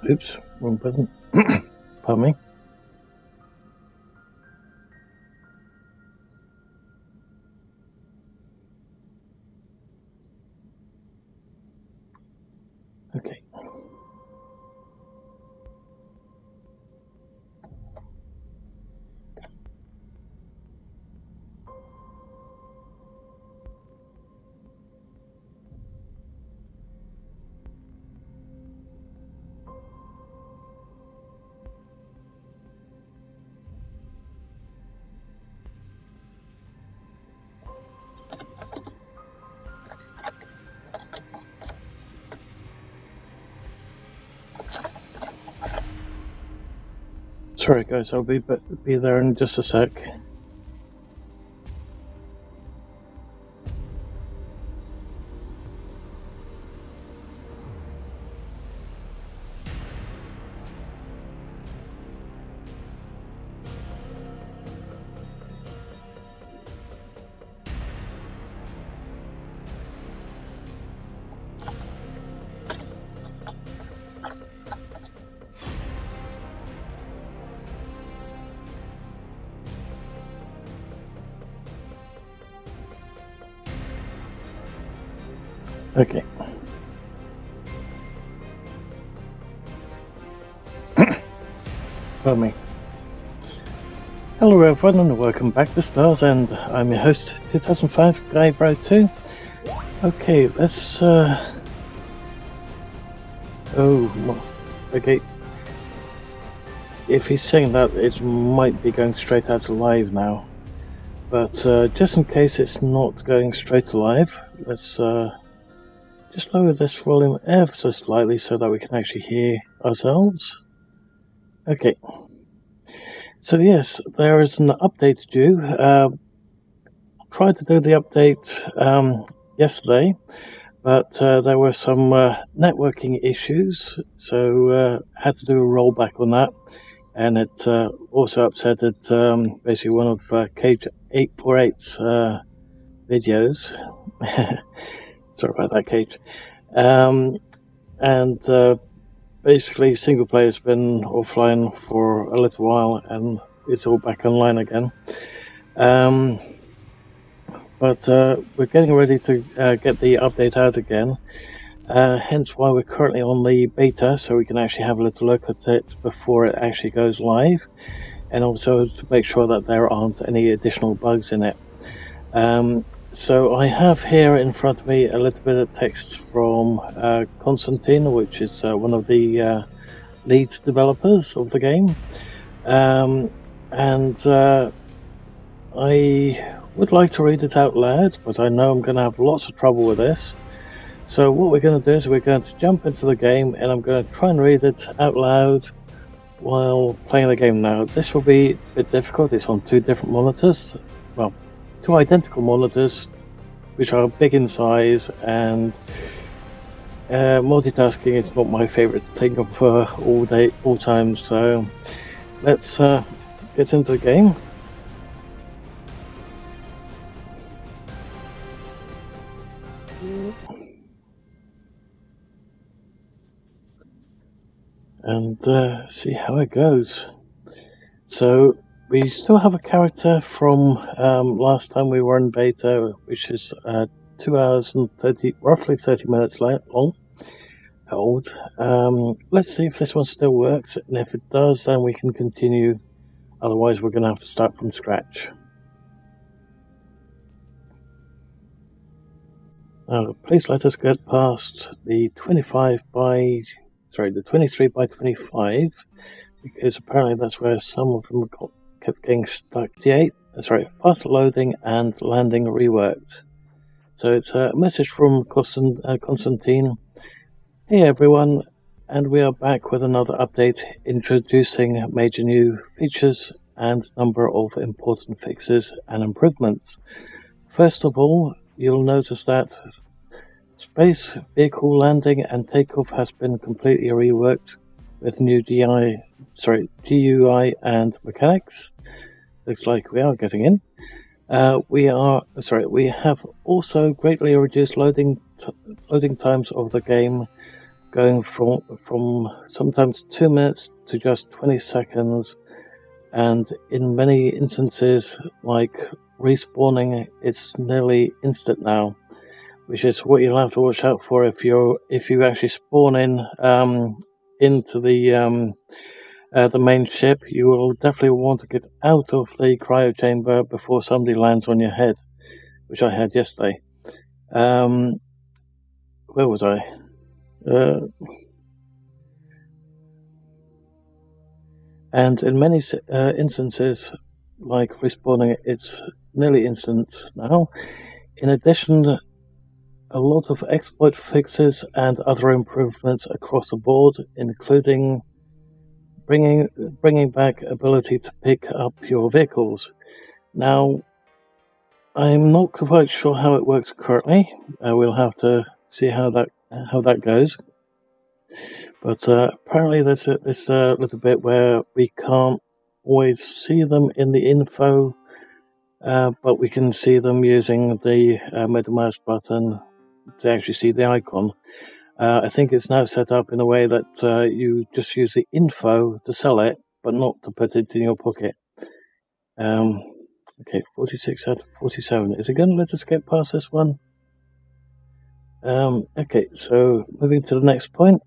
Oops, wrong button. Pardon me. Okay. Sorry guys, I'll be there in just a sec. Okay. Pardon me. Hello everyone and welcome back to Stars End. I'm your host 2005 Guy Bro 2. Okay, let's okay. If he's saying that, it might be going straight out to live now. But just in case it's not going straight to live, let's just lower this volume ever so slightly so that we can actually hear ourselves. Okay. So yes, there is an update due. Tried to do the update yesterday, but there were some networking issues, so had to do a rollback on that, and it also upsetted basically one of Cage 848's videos. Sorry about that, Cage. Basically, single player's been offline for a little while, and it's all back online again. But we're getting ready to get the update out again. Hence why we're currently on the beta, so we can actually have a little look at it before it actually goes live, and also to make sure that there aren't any additional bugs in it. So I have here in front of me a little bit of text from Constantine, which is one of the lead developers of the game, and I would like to read it out loud, but I know I'm going to have lots of trouble with this. So what we're going to do is we're going to jump into the game, and I'm going to try and read it out loud while playing the game. Now this will be a bit difficult. It's on two different monitors, well, two identical monitors which are big in size, and multitasking is not my favorite thing of all time, so let's get into the game. And see how it goes. So we still have a character from last time we were in beta, which is 2 hours and roughly 30 minutes long. Old. Let's see if this one still works, and if it does, then we can continue. Otherwise, we're going to have to start from scratch. Please let us get past the 23 by 25, because apparently that's where some of them kept getting stuck. Fast loading and landing reworked. So it's a message from Constantine. Hey everyone, and we are back with another update introducing major new features and number of important fixes and improvements. First of all, you'll notice that space vehicle landing and takeoff has been completely reworked with new GUI and mechanics. Looks like we are getting in. We have also greatly reduced loading times of the game going from sometimes 2 minutes to just 20 seconds, and in many instances, like respawning, it's nearly instant now, which is what you'll have to watch out for if you actually spawn in into the main ship. You will definitely want to get out of the cryo chamber before somebody lands on your head, which I had yesterday. Where was I? And in many instances, like respawning, it's nearly instant now. In addition, a lot of exploit fixes and other improvements across the board, including bringing back ability to pick up your vehicles. Now, I'm not quite sure how it works currently. We'll have to see how that goes. But apparently there's this little bit where we can't always see them in the info, but we can see them using the middle mouse button to actually see the icon. I think it's now set up in a way that you just use the info to sell it, but not to put it in your pocket. Okay, 46 out of 47. Is it going to let us get past this one? Okay, so moving to the next point.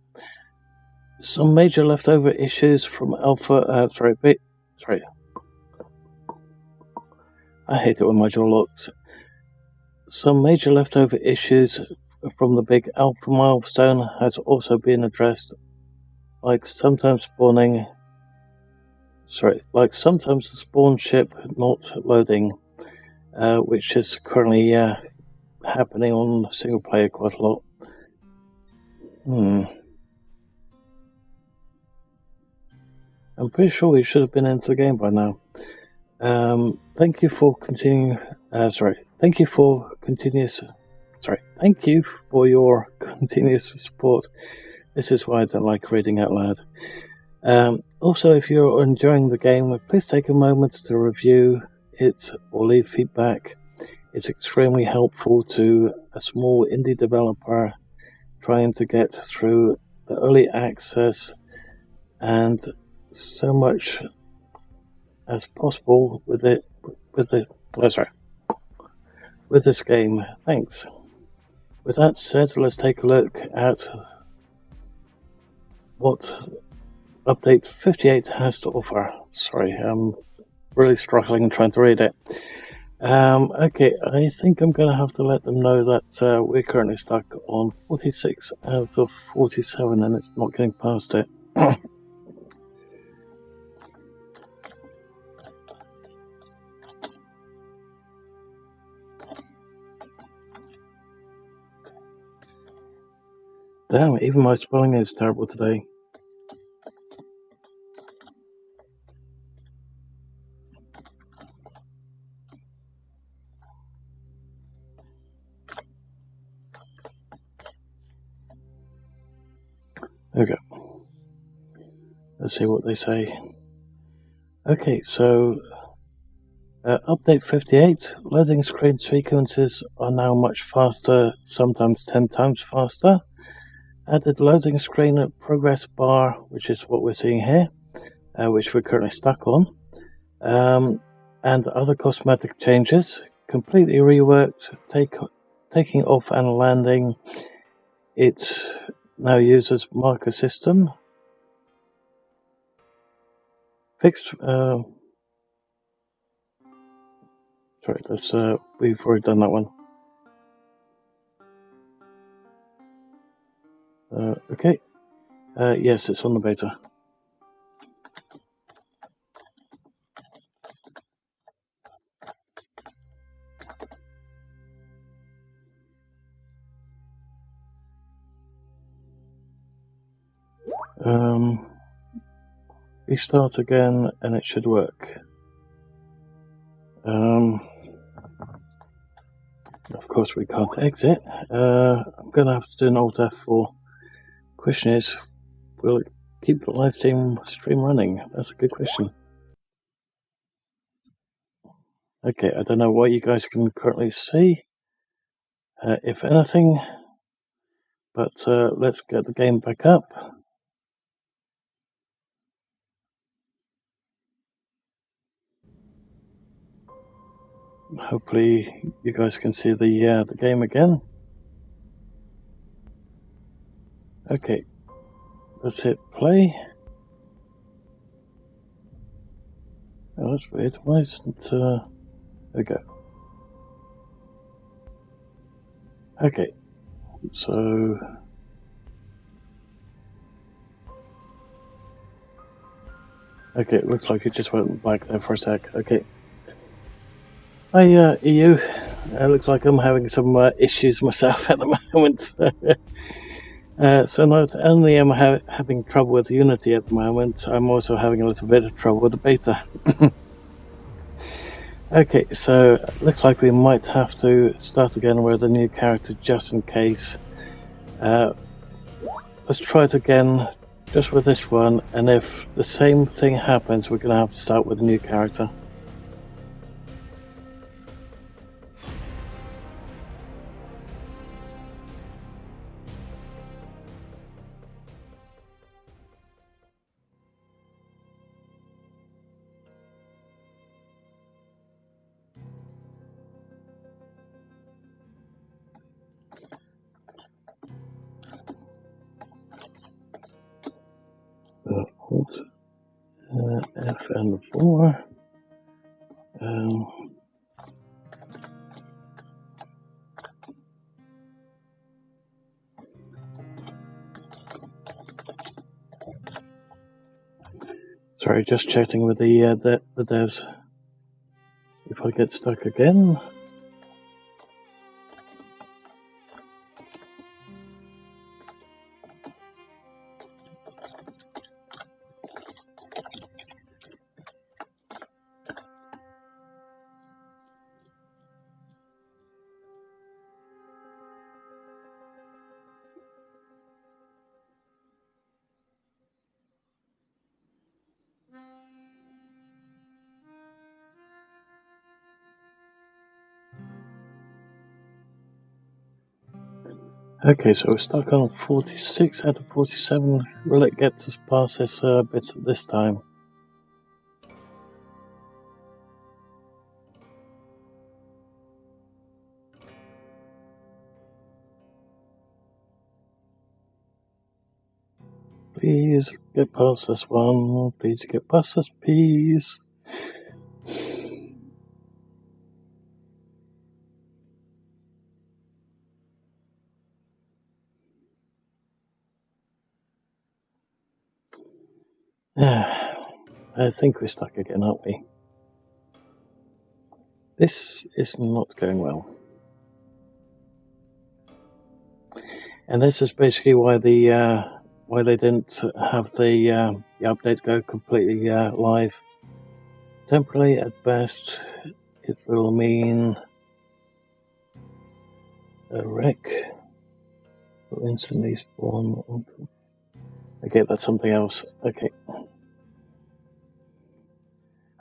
Some major leftover issues from Alpha. Sorry. I hate it when my jaw locks. Some major leftover issues from the big Alpha milestone has also been addressed, like sometimes the spawn ship not loading, which is currently happening on single player quite a lot. I'm pretty sure we should have been into the game by now. Thank you for your continuous support. This is why I don't like reading out loud. Also, if you're enjoying the game, please take a moment to review it or leave feedback. It's extremely helpful to a small indie developer trying to get through the early access and so much as possible with this game. Thanks. With that said, let's take a look at what update 58 has to offer. Sorry, I'm really struggling trying to read it. Okay, I think I'm going to have to let them know that we're currently stuck on 46 out of 47 and it's not getting past it. Damn, even my spelling is terrible today. There we go. Let's see what they say. Okay, so update 58. Loading screen sequences are now much faster, sometimes 10 times faster. Added loading screen progress bar, which is what we're seeing here, which we're currently stuck on, and other cosmetic changes. Completely reworked taking off and landing. It now uses marker system. Fixed. Sorry, we've already done that one. Okay. Yes, it's on the beta. Restart again and it should work. Of course we can't exit. I'm going to have to do an Alt F4. Question is, will it keep the live stream running? That's a good question. Okay, I don't know what you guys can currently see. If anything, But let's get the game back up. Hopefully you guys can see the game again. Okay, let's hit play. Oh, that's weird. Why isn't there we go. Okay, so okay, it looks like it just went black there for a sec. Okay. Hi, EU. It looks like I'm having some issues myself at the moment. So not only am I having trouble with Unity at the moment, I'm also having a little bit of trouble with the beta. Okay, so it looks like we might have to start again with a new character just in case. Let's try it again just with this one, and if the same thing happens, we're going to have to start with a new character. Alt F and 4. Sorry, just chatting with the devs. If I get stuck again. Okay, so we're stuck on 46 out of 47. Will it get us past this bit this time? Please get past this one. Please get past this, please. I think we're stuck again, aren't we? This is not going well. And this is basically why why they didn't have the update go completely live. Temporarily, at best, it will mean a wreck will instantly spawn. Okay, that's something else. Okay.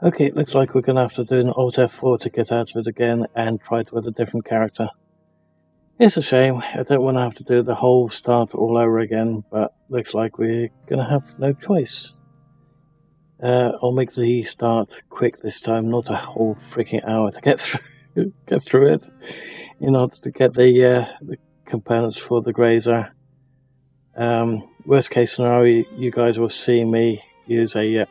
Okay, it looks like we're going to have to do an Alt F4 to get out of it again and try it with a different character. It's a shame. I don't want to have to do the whole start all over again, but looks like we're going to have no choice. I'll make the start quick this time, not a whole freaking hour to get through it, in order to get the components for the grazer. Worst case scenario, you guys will see me use a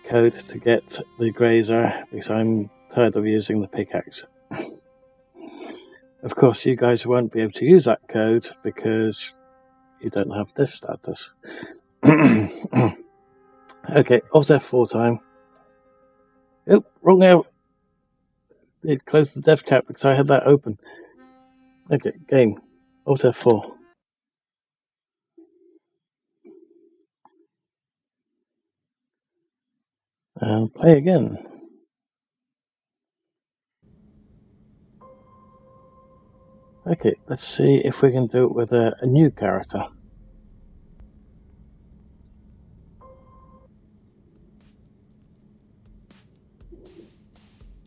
code to get the grazer because I'm tired of using the pickaxe. Of course, you guys won't be able to use that code because you don't have dev status. Okay, Alt F4 time. Oh, wrong out. It closed the dev chat because I had that open. Okay, game. Alt F4. And play again. Okay, let's see if we can do it with a new character.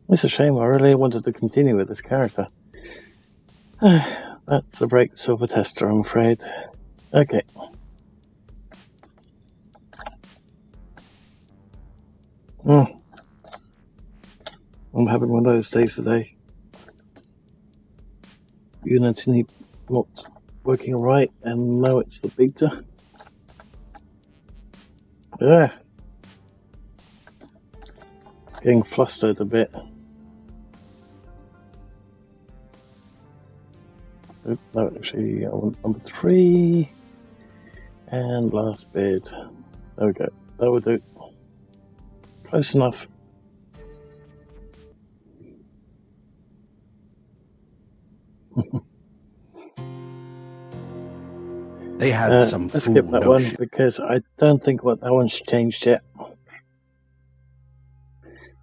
It's a shame, I really wanted to continue with this character. That That's a break silver tester, I'm afraid. Okay. I'm having one of those days today. Unity not working right, and now it's the beta. Yeah. Getting flustered a bit. No, actually, I want number 3. And last bid. There we go. That will do. Close enough. They had some let's fool skip that one notion. because I don't think that one's changed yet.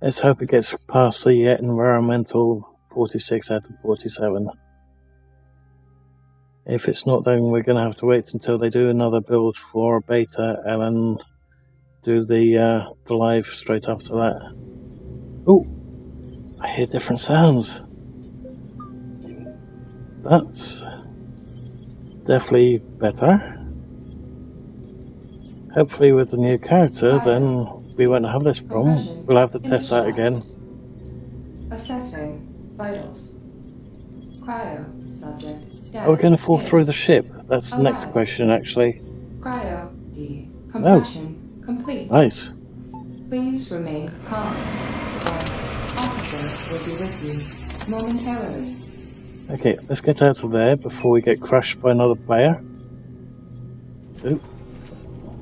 Let's hope it gets past the environmental 46 out of 47. If it's not, then we're going to have to wait until they do another build for beta and then do the live straight after that. Oh, I hear different sounds. That's definitely better. Hopefully with the new character, then we won't have this problem. We'll have to test that again. Assessing vitals. Cryo subject status. Are we going to fall through the ship? That's the next question, actually. Cryo decompression complete. Nice. Please remain calm. Our officer will be with you momentarily. Okay, let's get out of there before we get crushed by another player. Ooh.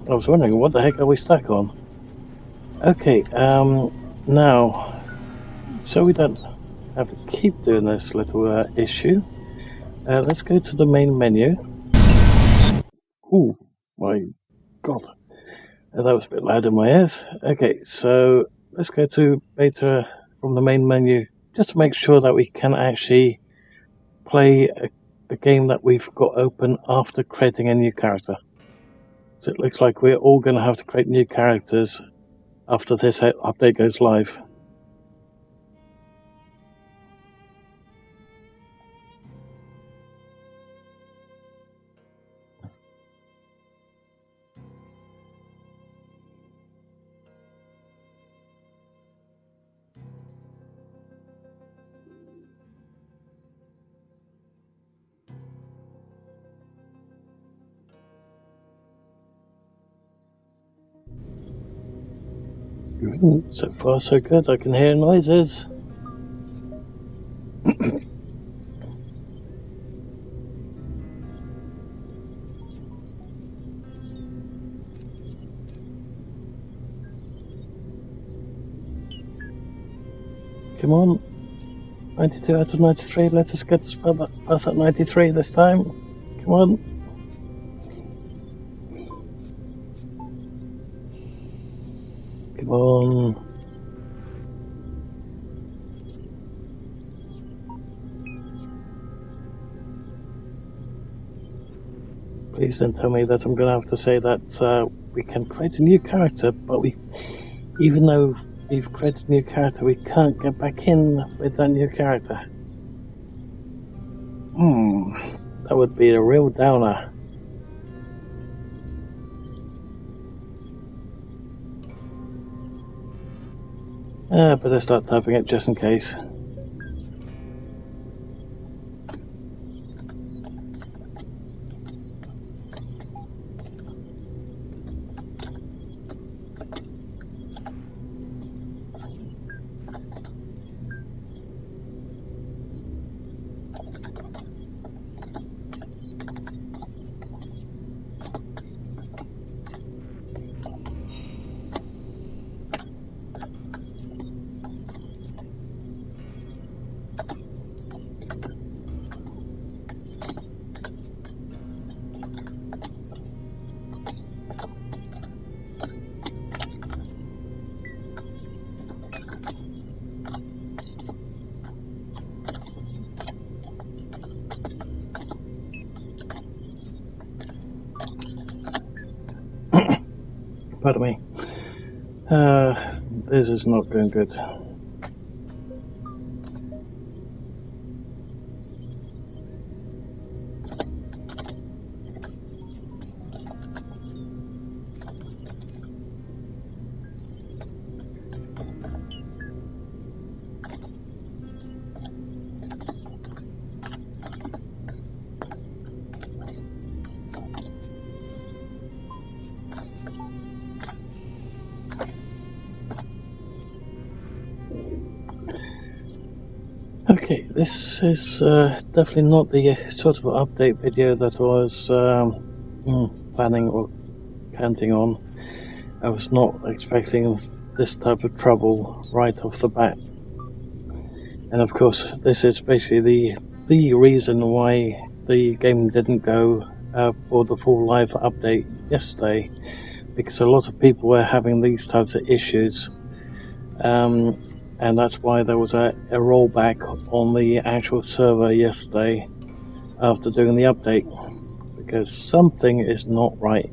I was wondering, what the heck are we stuck on? Okay, now, so we don't have to keep doing this little issue, let's go to the main menu. Ooh, my god. That was a bit loud in my ears. Okay, so let's go to beta from the main menu, just to make sure that we can actually play a game that we've got open after creating a new character. So it looks like we're all going to have to create new characters after this update goes live. So far so good, I can hear noises. Come on, 92 out of 93, let us get past that 93 this time. Come on. Come on. Please don't tell me that I'm going to have to say that we can create a new character, but even though we've created a new character, we can't get back in with that new character. That would be a real downer. Better start typing it just in case. Pardon me. This is not going good. Okay, this is definitely not the sort of update video that I was planning or counting on. I was not expecting this type of trouble right off the bat. And of course, this is basically the reason why the game didn't go for the full live update yesterday, because a lot of people were having these types of issues. And that's why there was a rollback on the actual server yesterday after doing the update, because something is not right.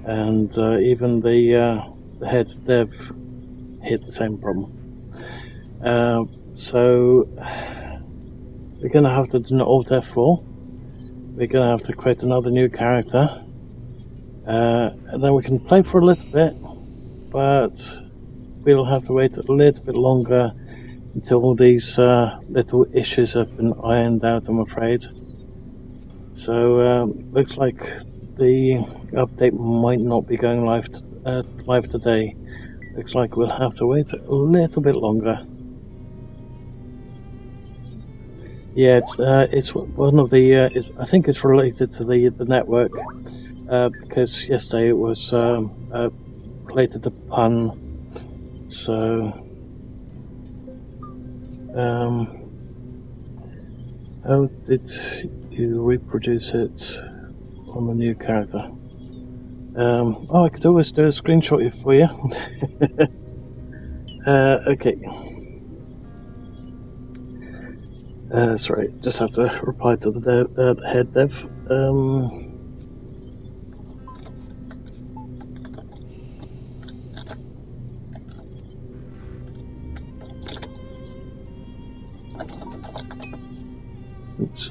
And even the head dev hit the same problem. So we're going to have to do an Alt F4. We're going to have to create another new character. And then we can play for a little bit, but we'll have to wait a little bit longer until all these little issues have been ironed out, I'm afraid. So looks like the update might not be going live today. Looks like we'll have to wait a little bit longer. Yeah, it's one of the. I think it's related to the network, because yesterday it was related to pun. So, how did you reproduce it on the new character? Oh, I could always do a screenshot for you. Okay. Sorry, just have to reply to the head dev. Oops.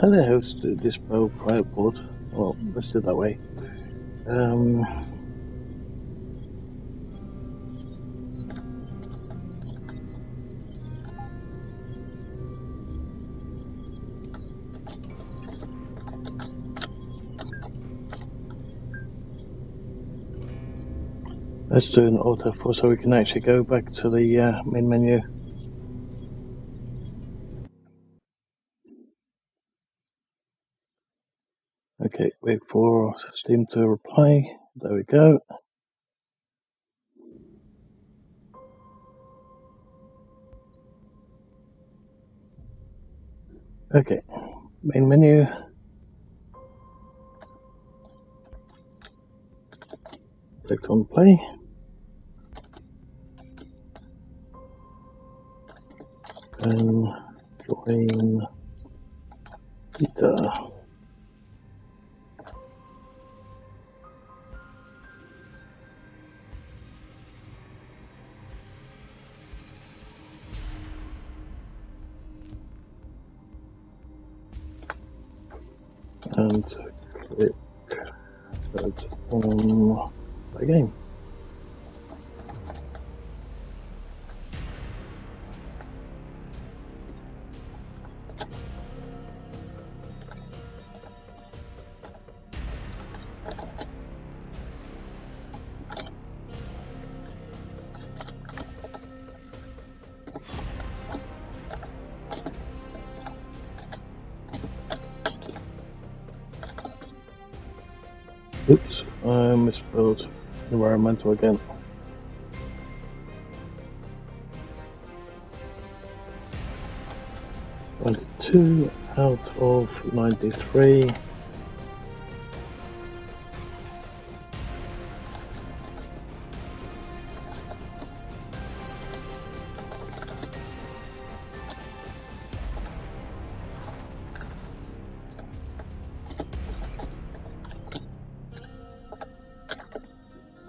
How the hell to display private board? Well, let's do it that way. Let's do an Alt F4 so we can actually go back to the main menu. Okay, wait for Steam to reply. There we go. Okay, main menu. Click on play. And join beta. And click that on the game. Oops, I misspelled environmental again. "22 out of 93.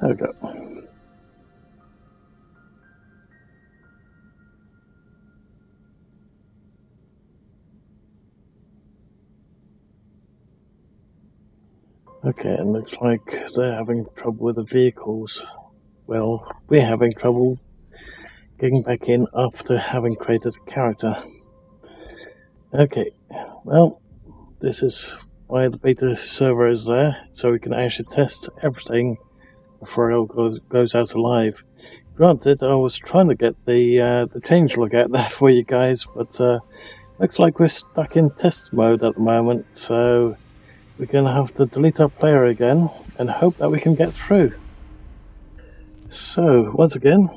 There we go. Okay, it looks like they're having trouble with the vehicles. Well, we're having trouble getting back in after having created a character. Okay, well, this is why the beta server is there, so we can actually test everything before it all goes out alive. Granted, I was trying to get the changelog out there for you guys, but looks like we're stuck in test mode at the moment, so we're going to have to delete our player again and hope that we can get through. So, once again,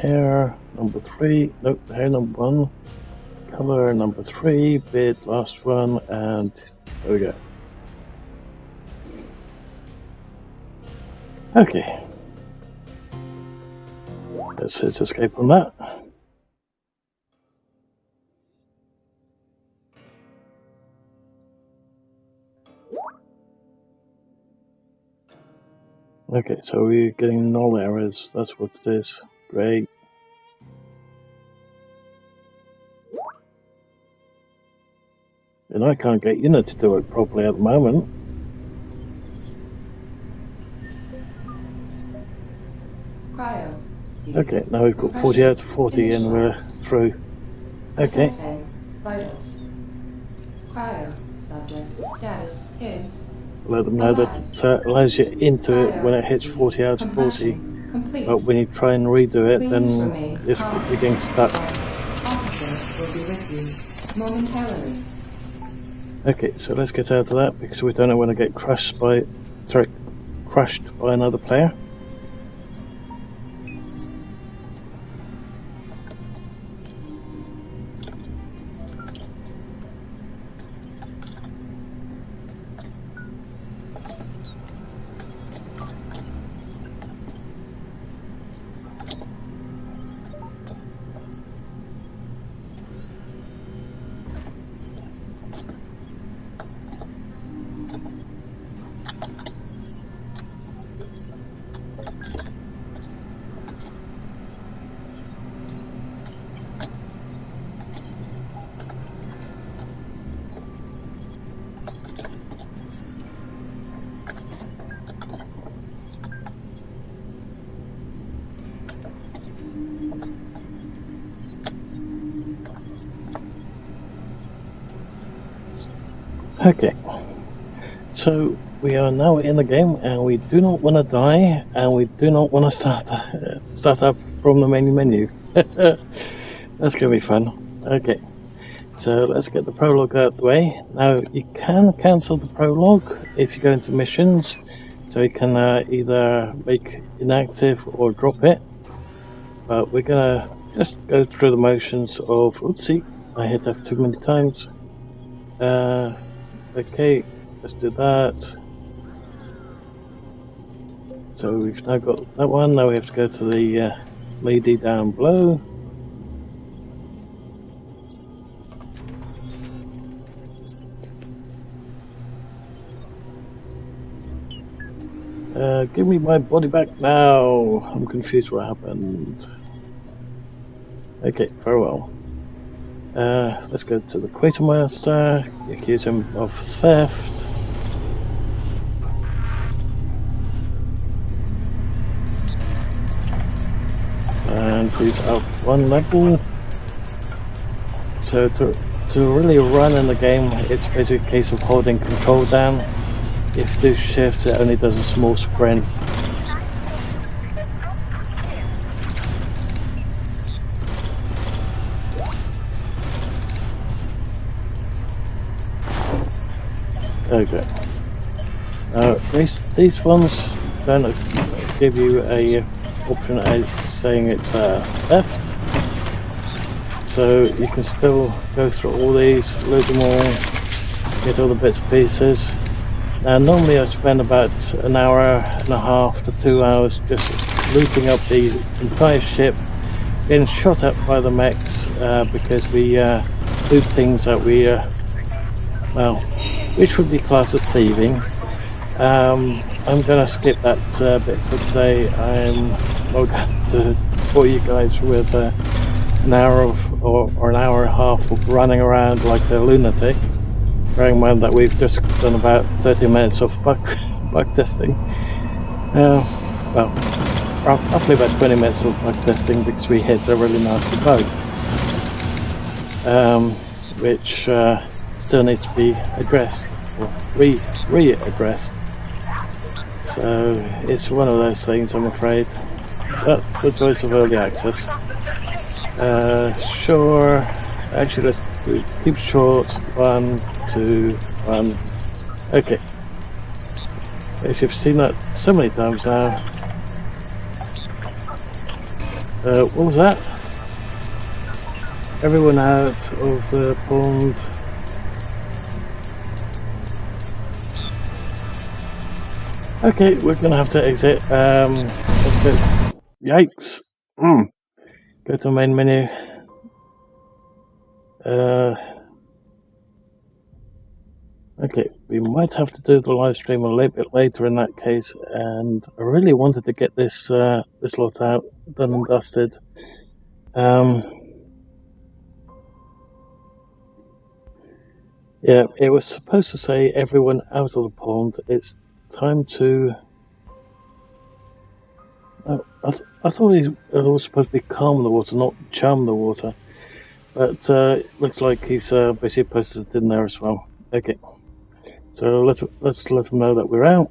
hair number 3, nope, hair number 1, color number 3, beard last one, and there we go. Okay, let's hit escape on that. Okay, so we're getting null errors, that's what it is. Great. And I can't get Unit to do it properly at the moment. Cryo. Okay, now we've got 40 out of 40 and we're through. Okay. Assessing vitals. Cryo. Subject status is. Let them know that it allows you into it when it hits 40 out of 40. Complete. But when you try and redo it, Please then remain it's calm. quickly getting stuck. Officer will be with you momentarily. Okay, so let's get out of that because we don't know when to get crushed by another player. Okay, so we are now in the game and we do not want to die and we do not want to start up from the main menu. That's going to be fun. Okay, so let's get the prologue out of the way. Now you can cancel the prologue if you go into missions, so you can either make inactive or drop it, but we're going to just go through the motions of, oopsie, I hit F too many times. Okay, let's do that. So we've now got that one, now we have to go to the lady down below. Give me my body back now! I'm confused what happened. Okay, very well. Let's go to the Quartermaster, accuse him of theft. And he's up 1 level. So to really run in the game, it's basically a case of holding control down. If you do shift, it only does a small sprint. Okay. These ones don't give you a option as saying it's theft, so you can still go through all these, load them all, get all the bits and pieces. Now normally I spend about an hour and a half to 2 hours just looting up the entire ship, getting shot at by the mechs because we do things that we well, which would be classed as thieving. I'm going to skip that bit for today. I'm not going to bore you guys with an hour of, or an hour and a half of running around like a lunatic. Bearing in mind that we've just done about 30 minutes of bug testing. Well, roughly about 20 minutes of bug testing because we hit a really nasty bug, which still needs to be addressed, or re-addressed. So it's one of those things, I'm afraid. That's the choice of early access. Sure. Actually, let's keep short. 1, 2, 1. Okay. As you've seen that so many times now. What was that? Everyone out of the pond. Okay, we're gonna have to exit. Let's go. Yikes! Go to the main menu. Okay, we might have to do the live stream a little bit later in that case, and I really wanted to get this this lot out, done and dusted. Yeah, it was supposed to say everyone out of the pond. It's time to. I thought it was supposed to be calm the water, not charm the water. But looks like he's basically posted it in there as well. Okay, so let's let him know that we're out.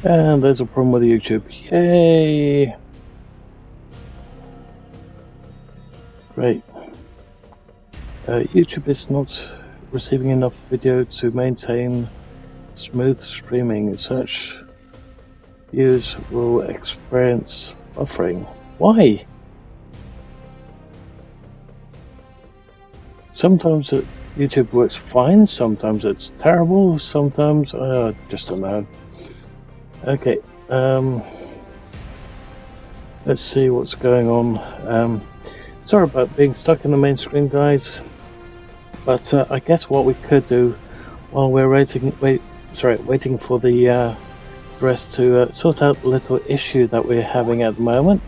And there's a problem with YouTube. Yay! Great. YouTube is not receiving enough video to maintain smooth streaming. Such viewers will experience buffering. Why? Sometimes YouTube works fine, sometimes it's terrible, sometimes just don't know. Okay, let's see what's going on. Sorry about being stuck in the main screen, guys, but I guess what we could do while we're waiting for the rest to sort out the little issue that we're having at the moment.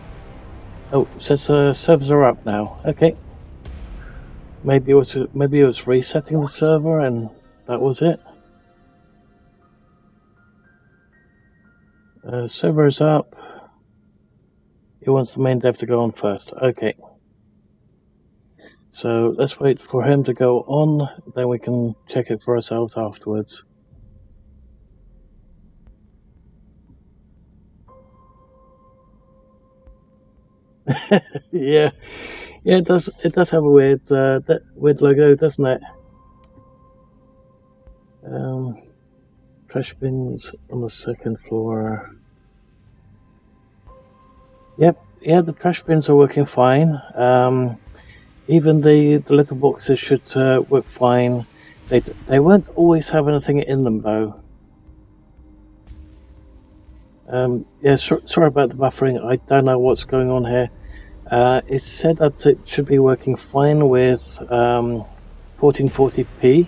Oh, it says servers are up now. Okay, maybe it was resetting the server and that was it. Server is up. He wants the main dev to go on first. Okay. So let's wait for him to go on, then we can check it for ourselves afterwards. Yeah, it does have a weird logo, doesn't it? Trash bins on the second floor. Yep, yeah, the trash bins are working fine. Even the little boxes should work fine. They won't always have anything in them though. Yeah, sorry about the buffering. I don't know what's going on here. It said that it should be working fine with 1440p.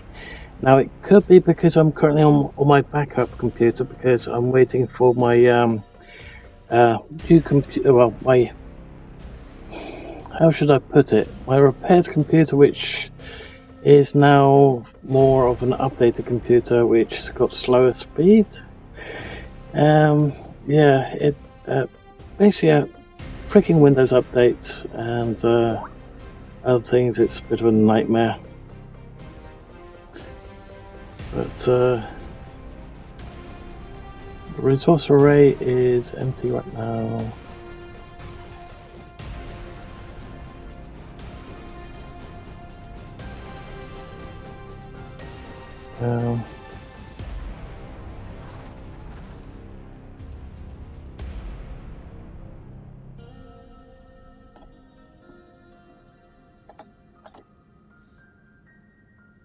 Now it could be because I'm currently on my backup computer because I'm waiting for my new computer. Well, my, how should I put it? My repaired computer, which is now more of an updated computer, which has got slower speed. Yeah, it basically freaking Windows updates and other things. It's a bit of a nightmare. But the resource array is empty right now.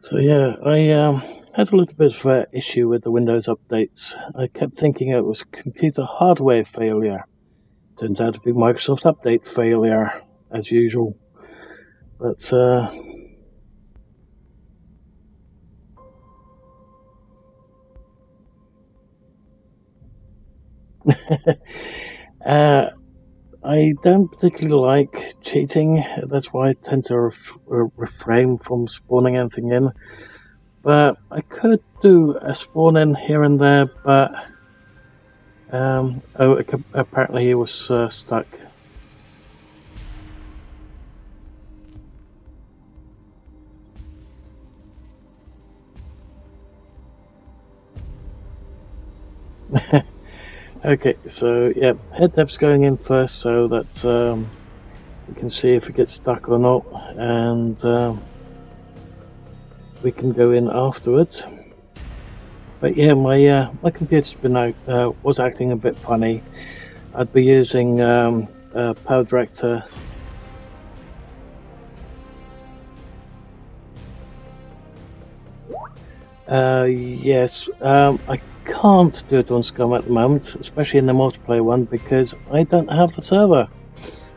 So yeah, I had a little bit of an issue with the Windows updates. I kept thinking it was computer hardware failure. Turns out to be Microsoft update failure, as usual. But I don't particularly like cheating. That's why I tend to refrain from spawning anything in. But I could do a spawn in here and there, but apparently he was stuck. Okay, so yeah, head depth's going in first so that we can see if it gets stuck or not, and we can go in afterwards. But yeah, my computer's been was acting a bit funny. I'd be using Power Director. Yes, I can't do it on Scum at the moment, especially in the multiplayer one, because I don't have the server.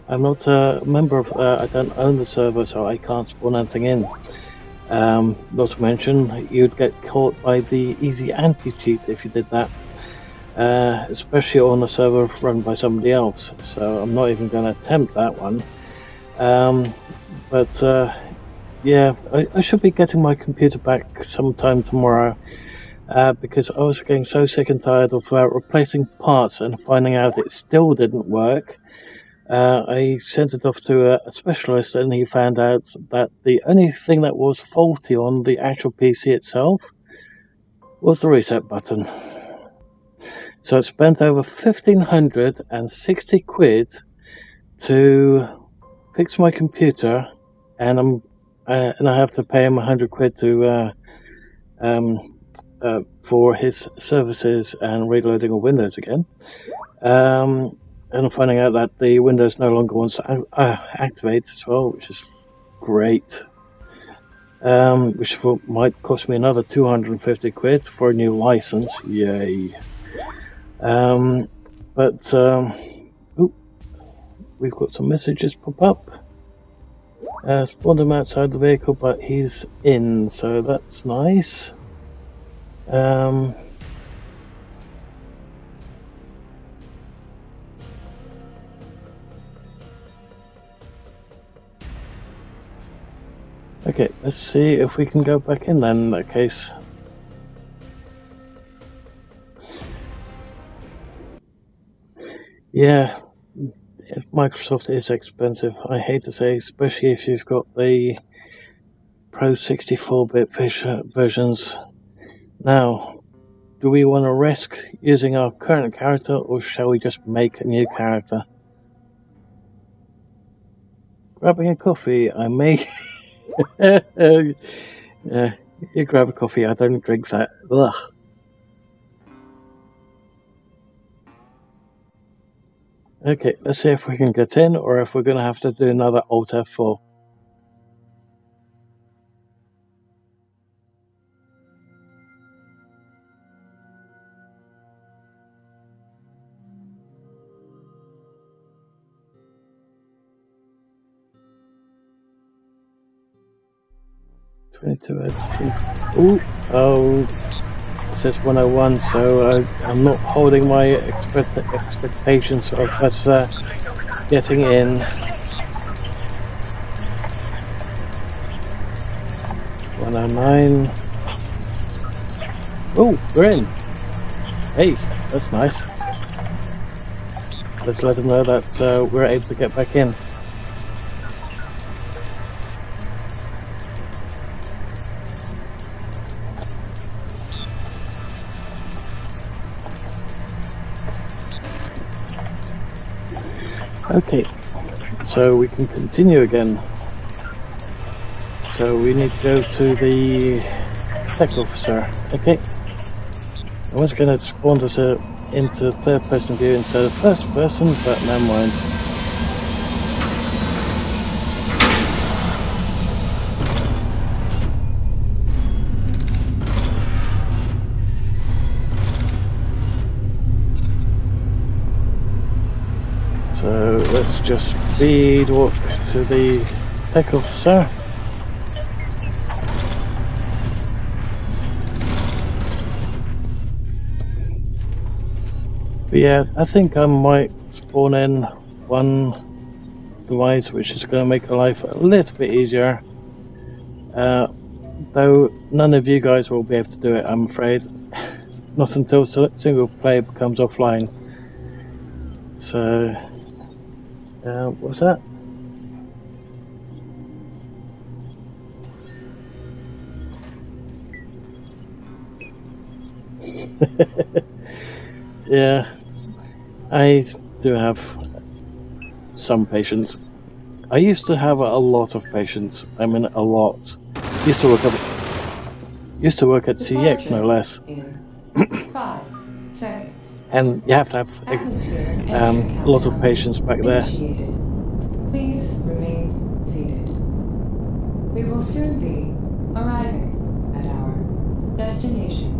I'm not a member of. I don't own the server, so I can't spawn anything in. Not to mention, you'd get caught by the easy anti-cheat if you did that, especially on a server run by somebody else. So I'm not even going to attempt that one. Yeah, I should be getting my computer back sometime tomorrow, because I was getting so sick and tired of replacing parts and finding out it still didn't work. I sent it off to a specialist, and he found out that the only thing that was faulty on the actual PC itself was the reset button. So I spent over 1,560 quid to fix my computer, and I have to pay him 100 quid to for his services and reloading of Windows again. And I'm finding out that the Windows no longer wants to activate as well, which is great. Which might cost me another 250 quid for a new license. Yay. We've got some messages pop up. Spawned him outside the vehicle, but he's in, so that's nice. Okay, let's see if we can go back in then, in that case. Yeah, Microsoft is expensive. I hate to say, especially if you've got the Pro 64-bit versions. Now, do we want to risk using our current character, or shall we just make a new character? Grabbing a coffee, I may... you grab a coffee, I don't drink that. Ugh. Okay, let's see if we can get in, or if we're going to have to do another Alt F4. Oh, it says 101, so I'm not holding my expectations of us getting in. 109. Oh, we're in. Hey, that's nice. Let's let them know that we're able to get back in. Okay, so we can continue again. So we need to go to the tech officer. Okay, I was going to spawn us into third person view instead of first person, but never mind. So let's just speed walk to the tech officer. But yeah, I think I might spawn in one device which is going to make life a little bit easier. Though none of you guys will be able to do it, I'm afraid. Not until single player becomes offline. So, what's that? Yeah, I do have some patience. I used to have a lot of patience. I mean, a lot. Used to work at CX, no less. In 5 seconds. And you have to have a lot of patience back there. Initiated. Please remain seated. We will soon be arriving at our destination.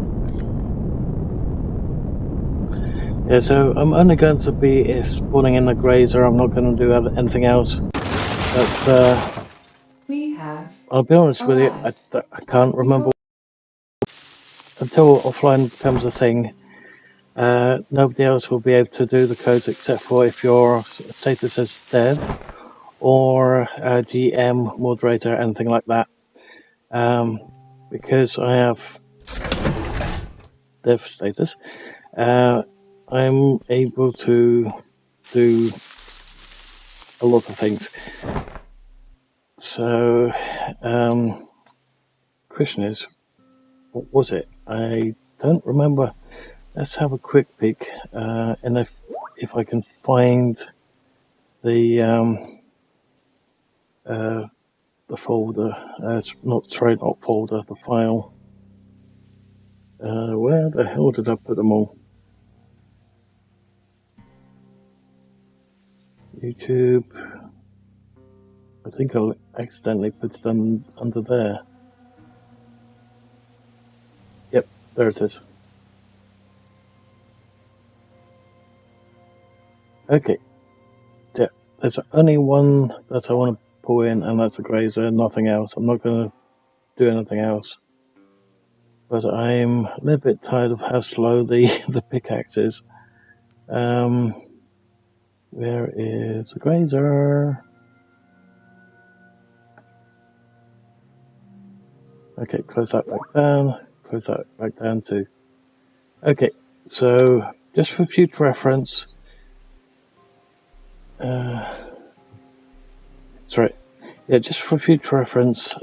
Yeah, so I'm only going to be spawning in the grazer. I'm not going to do anything else. But We have I'll be honest with you, I can't remember. Until offline becomes a thing, nobody else will be able to do the codes except for if your status is dev or GM, moderator, anything like that. Because I have dev status, I'm able to do a lot of things. So, question is, what was it? I don't remember. Let's have a quick peek, and if I can find the folder. Not folder. The file. Where the hell did I put them all? YouTube. I think I accidentally put it under there. Yep, there it is. Okay. Yeah, there's only one that I want to pull in, and that's a grazer, nothing else. I'm not going to do anything else. But I'm a little bit tired of how slow the pickaxe is. Where is the grazer? Okay, close that back down. Close that back down too. Okay, so just for future reference, sorry, yeah, just for future reference,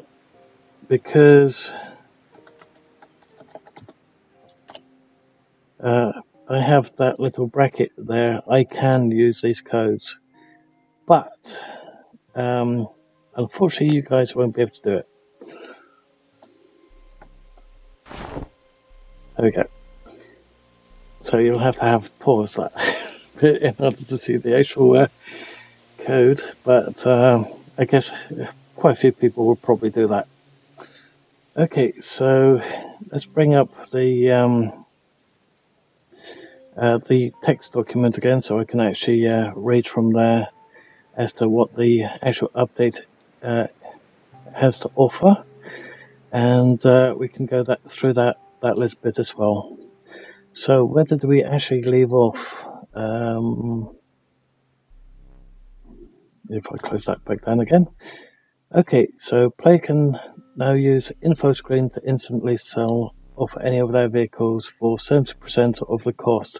because I have that little bracket there, I can use these codes, but unfortunately you guys won't be able to do it. There we go. So you'll have to pause that in order to see the actual code, but I guess quite a few people will probably do that. Okay, so let's bring up the text document again, so I can actually read from there as to what the actual update has to offer, and we can go through that little bit as well. So where did we actually leave off? If I close that back down again. Okay, so player can now use info screen to instantly sell off any of their vehicles for 70% of the cost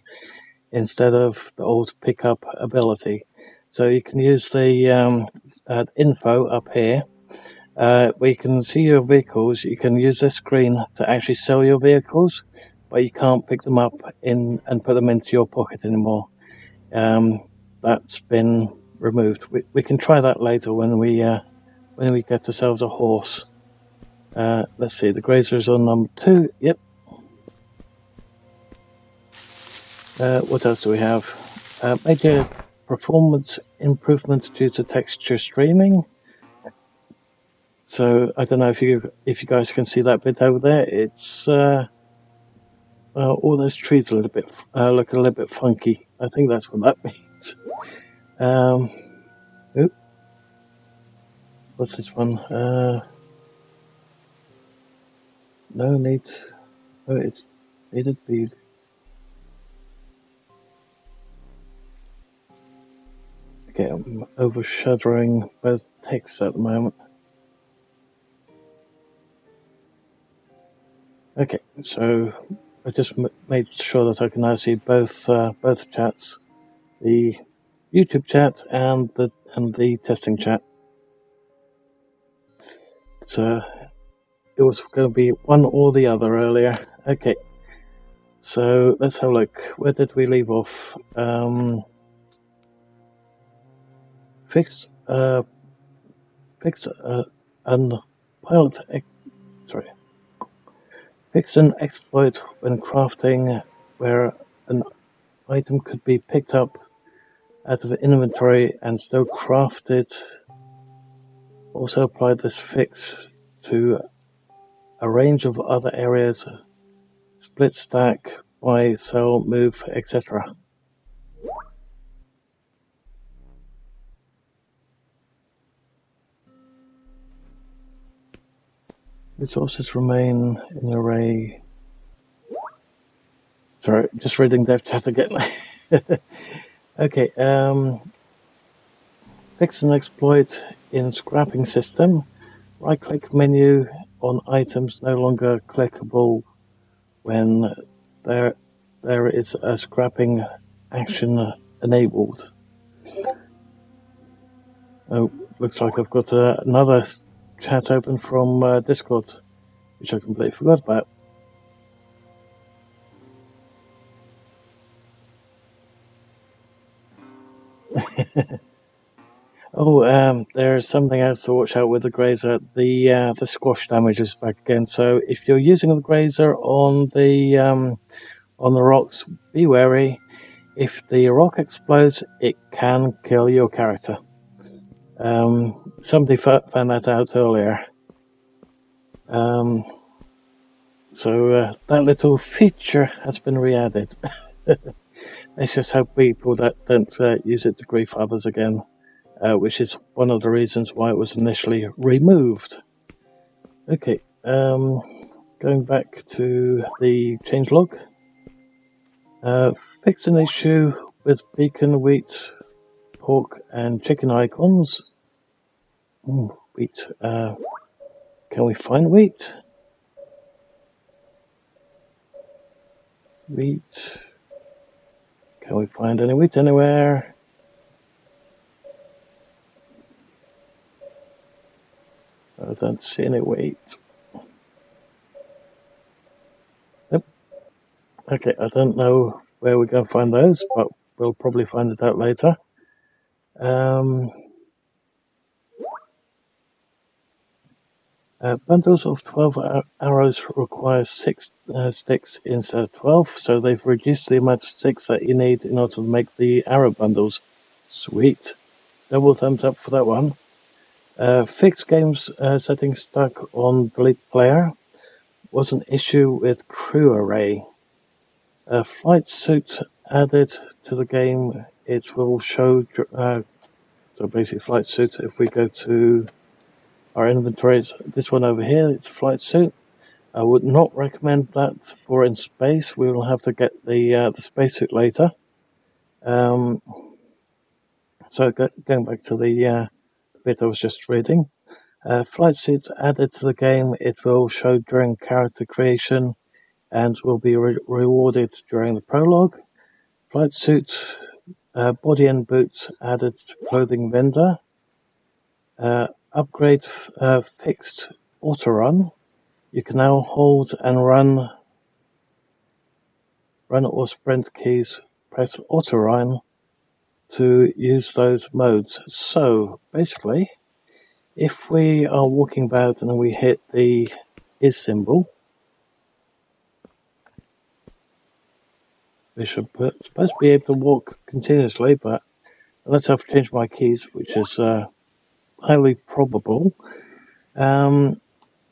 instead of the old pickup ability. So you can use the info up here, where you can see your vehicles. You can use this screen to actually sell your vehicles, but you can't pick them up and put them into your pocket anymore. That's been removed. We can try that later when we get ourselves a horse. Let's see, the grazer is on number 2. Yep. What else do we have? Major performance improvement due to texture streaming. So I don't know if you guys can see that bit over there. It's all those trees look a little bit funky. I think that's what that means. What's this one? No need. Oh, it's needed bead. Okay, I'm overshadowing both texts at the moment. Okay, so I just made sure that I can now see both chats, the YouTube chat and the testing chat. So it was going to be one or the other earlier. Okay, so let's have a look. Where did we leave off? Fix an exploit when crafting where an item could be picked up out of the inventory and still crafted. Also apply this fix to a range of other areas: split, stack, buy, sell, move, etc. Resources remain in array. Sorry, just reading dev chat again. Okay, fix an exploit in scrapping system. Right click menu on items no longer clickable when there is a scrapping action enabled. Oh, looks like I've got another chat open from Discord, which I completely forgot about. There's something else to watch out with the grazer. The squash damage is back again. So if you're using the grazer on the rocks, be wary. If the rock explodes, it can kill your character. Somebody found that out earlier. So that little feature has been re-added. Let's just hope people that don't use it to grief others again. Which is one of the reasons why it was initially removed. Okay, going back to the changelog. Fix an issue with beacon, wheat, pork, and chicken icons. Wheat. Can we find wheat? Wheat. Can we find any wheat anywhere? I don't see any wheat. Nope. Okay, I don't know where we're going to find those, but we'll probably find it out later. Bundles of 12 arrows require 6 sticks instead of 12, so they've reduced the amount of sticks that you need in order to make the arrow bundles. Sweet. Double thumbs up for that one. Fix games settings stuck on delete player. Was an issue with crew array. Flight suit added to the game. It will show. So basically, flight suit. If we go to our inventories, this one over here, it's flight suit. I would not recommend that for in space. We will have to get the spacesuit later. So going back to the bit I was just reading. Flight suit added to the game. It will show during character creation and will be rewarded during the prologue. Flight suit, body and boots added to clothing vendor. Upgrade fixed auto run. You can now hold and run or sprint keys. Press auto run to use those modes. So basically, if we are walking about and we hit the is symbol, we should supposed to be able to walk continuously, but unless I've changed my keys, which is highly probable,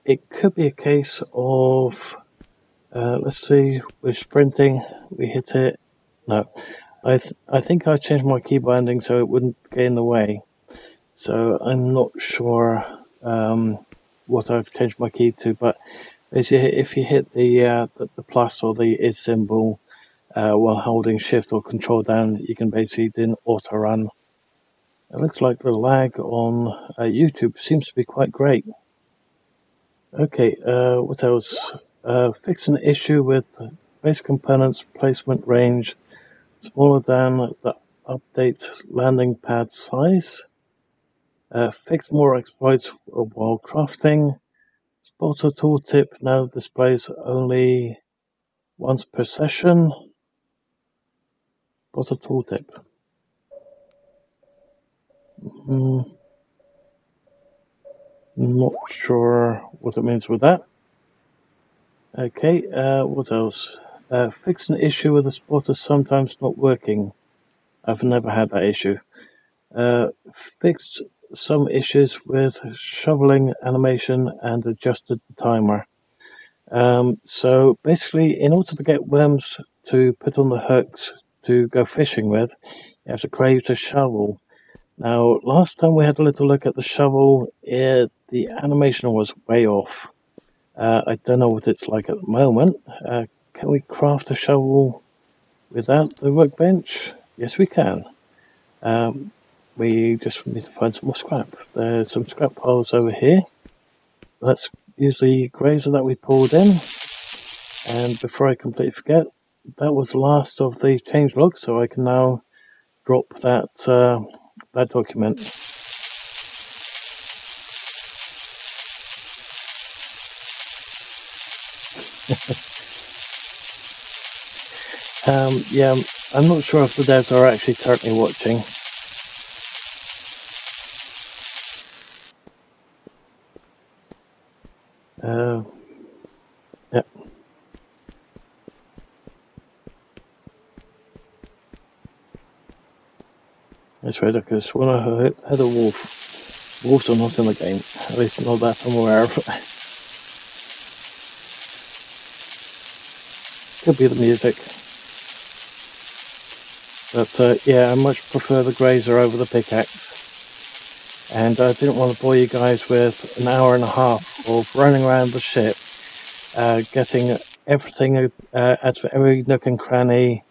it could be a case of let's see, we're sprinting, we hit it. No, I think I changed my key binding so it wouldn't get in the way. So I'm not sure what I've changed my key to, but basically, if you hit the plus or the is symbol while holding shift or control down, you can basically do an auto run. It looks like the lag on YouTube seems to be quite great. Okay, what else? Fix an issue with base components placement range smaller than the update landing pad size. Fix more exploits while crafting. Spotter tooltip now displays only once per session. Spotter tooltip. Not sure what it means with that. Okay, what else? Fix an issue with the spotter sometimes not working. I've never had that issue. Fixed some issues with shoveling animation and adjusted the timer. So basically, in order to get worms to put on the hooks to go fishing with, you have to create a shovel. Now, last time we had a little look at the shovel, the animation was way off. I don't know what it's like at the moment. Can we craft a shovel without the workbench? Yes, we can. We just need to find some more scrap. There's some scrap piles over here. Let's use the grazer that we pulled in. And before I completely forget, that was the last of the changelog, so I can now drop that that document. Yeah, I'm not sure if the devs are actually currently watching. Yeah. That's right, because when I had a wolf, wolves are not in the game, at least not that I'm aware of. Could be the music. But yeah, I much prefer the grazer over the pickaxe. And I didn't want to bore you guys with an hour and a half of running around the ship, getting everything out of every nook and cranny,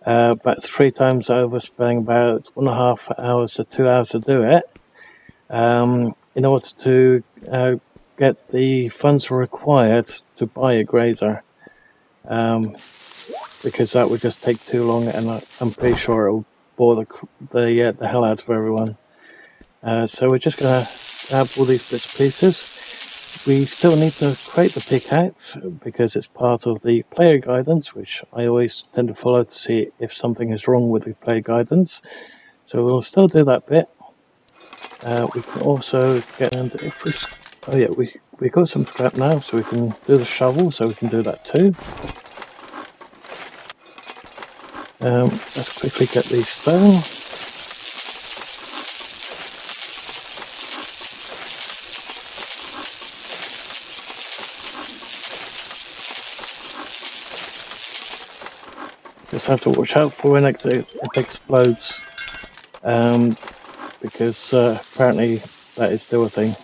about 3 times over, spending about 1.5 hours to 2 hours to do it, in order to get the funds required to buy a grazer. Because that would just take too long, and I'm pretty sure it will bore the hell out of everyone. So we're just going to add all these bits and pieces. We still need to create the pickaxe because it's part of the player guidance, which I always tend to follow to see if something is wrong with the player guidance. So we'll still do that bit. We can also get, and if we, oh yeah, we got some scrap now, so we can do the shovel, so we can do that too. Let's quickly get these stone. Just have to watch out for when it explodes, because apparently that is still a thing.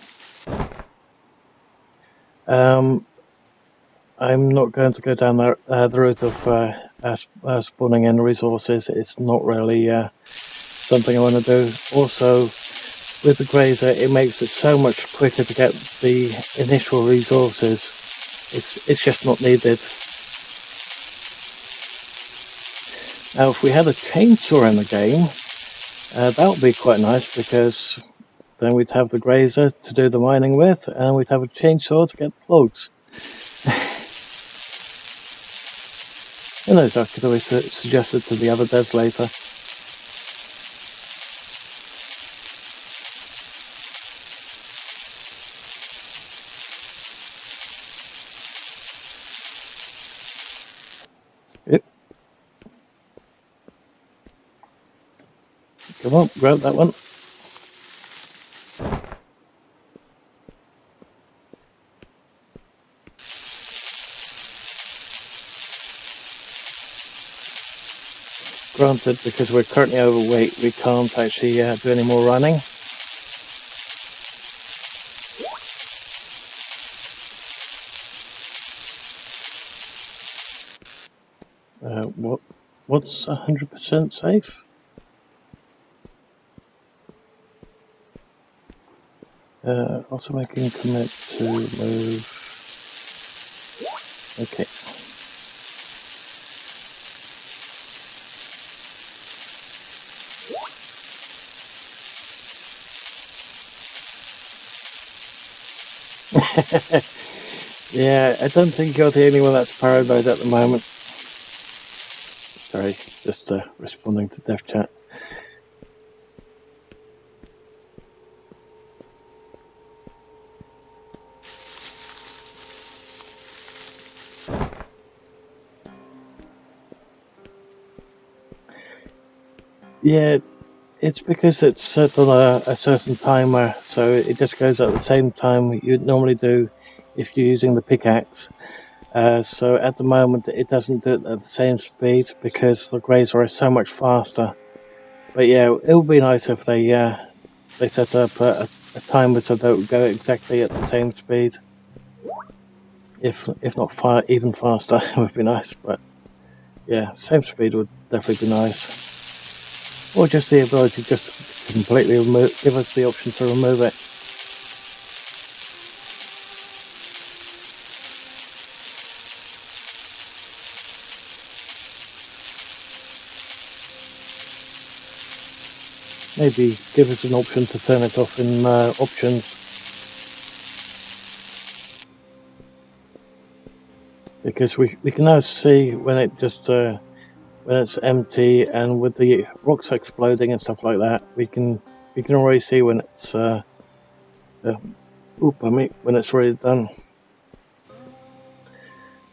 I'm not going to go down the route of spawning in resources. It's not really something I want to do. Also, with the grazer, it makes it so much quicker to get the initial resources. It's just not needed. Now, if we had a chainsaw in the game, that would be quite nice, because then we'd have the grazer to do the mining with, and we'd have a chainsaw to get the logs. Who knows, I could always suggest it to the other devs later. Yep. Come on, grab that one. Granted, because we're currently overweight, we can't actually do any more running. What's 100% safe? Also making commit to move. Okay. Yeah, I don't think you're the only one that's paranoid at the moment. Sorry, just responding to dev chat. Yeah, it's because it's set on a certain timer, so it just goes at the same time you'd normally do if you're using the pickaxe. So at the moment it doesn't do it at the same speed because the greys are so much faster. But yeah, it would be nice if they set up a timer so that it would go exactly at the same speed. If not even faster, it would be nice. But yeah, same speed would definitely be nice. Or just the ability just to completely give us the option to remove it. Maybe give us an option to turn it off in options. Because we can now see when it just when it's empty, and with the rocks exploding and stuff like that, we can already see when it's when it's already done.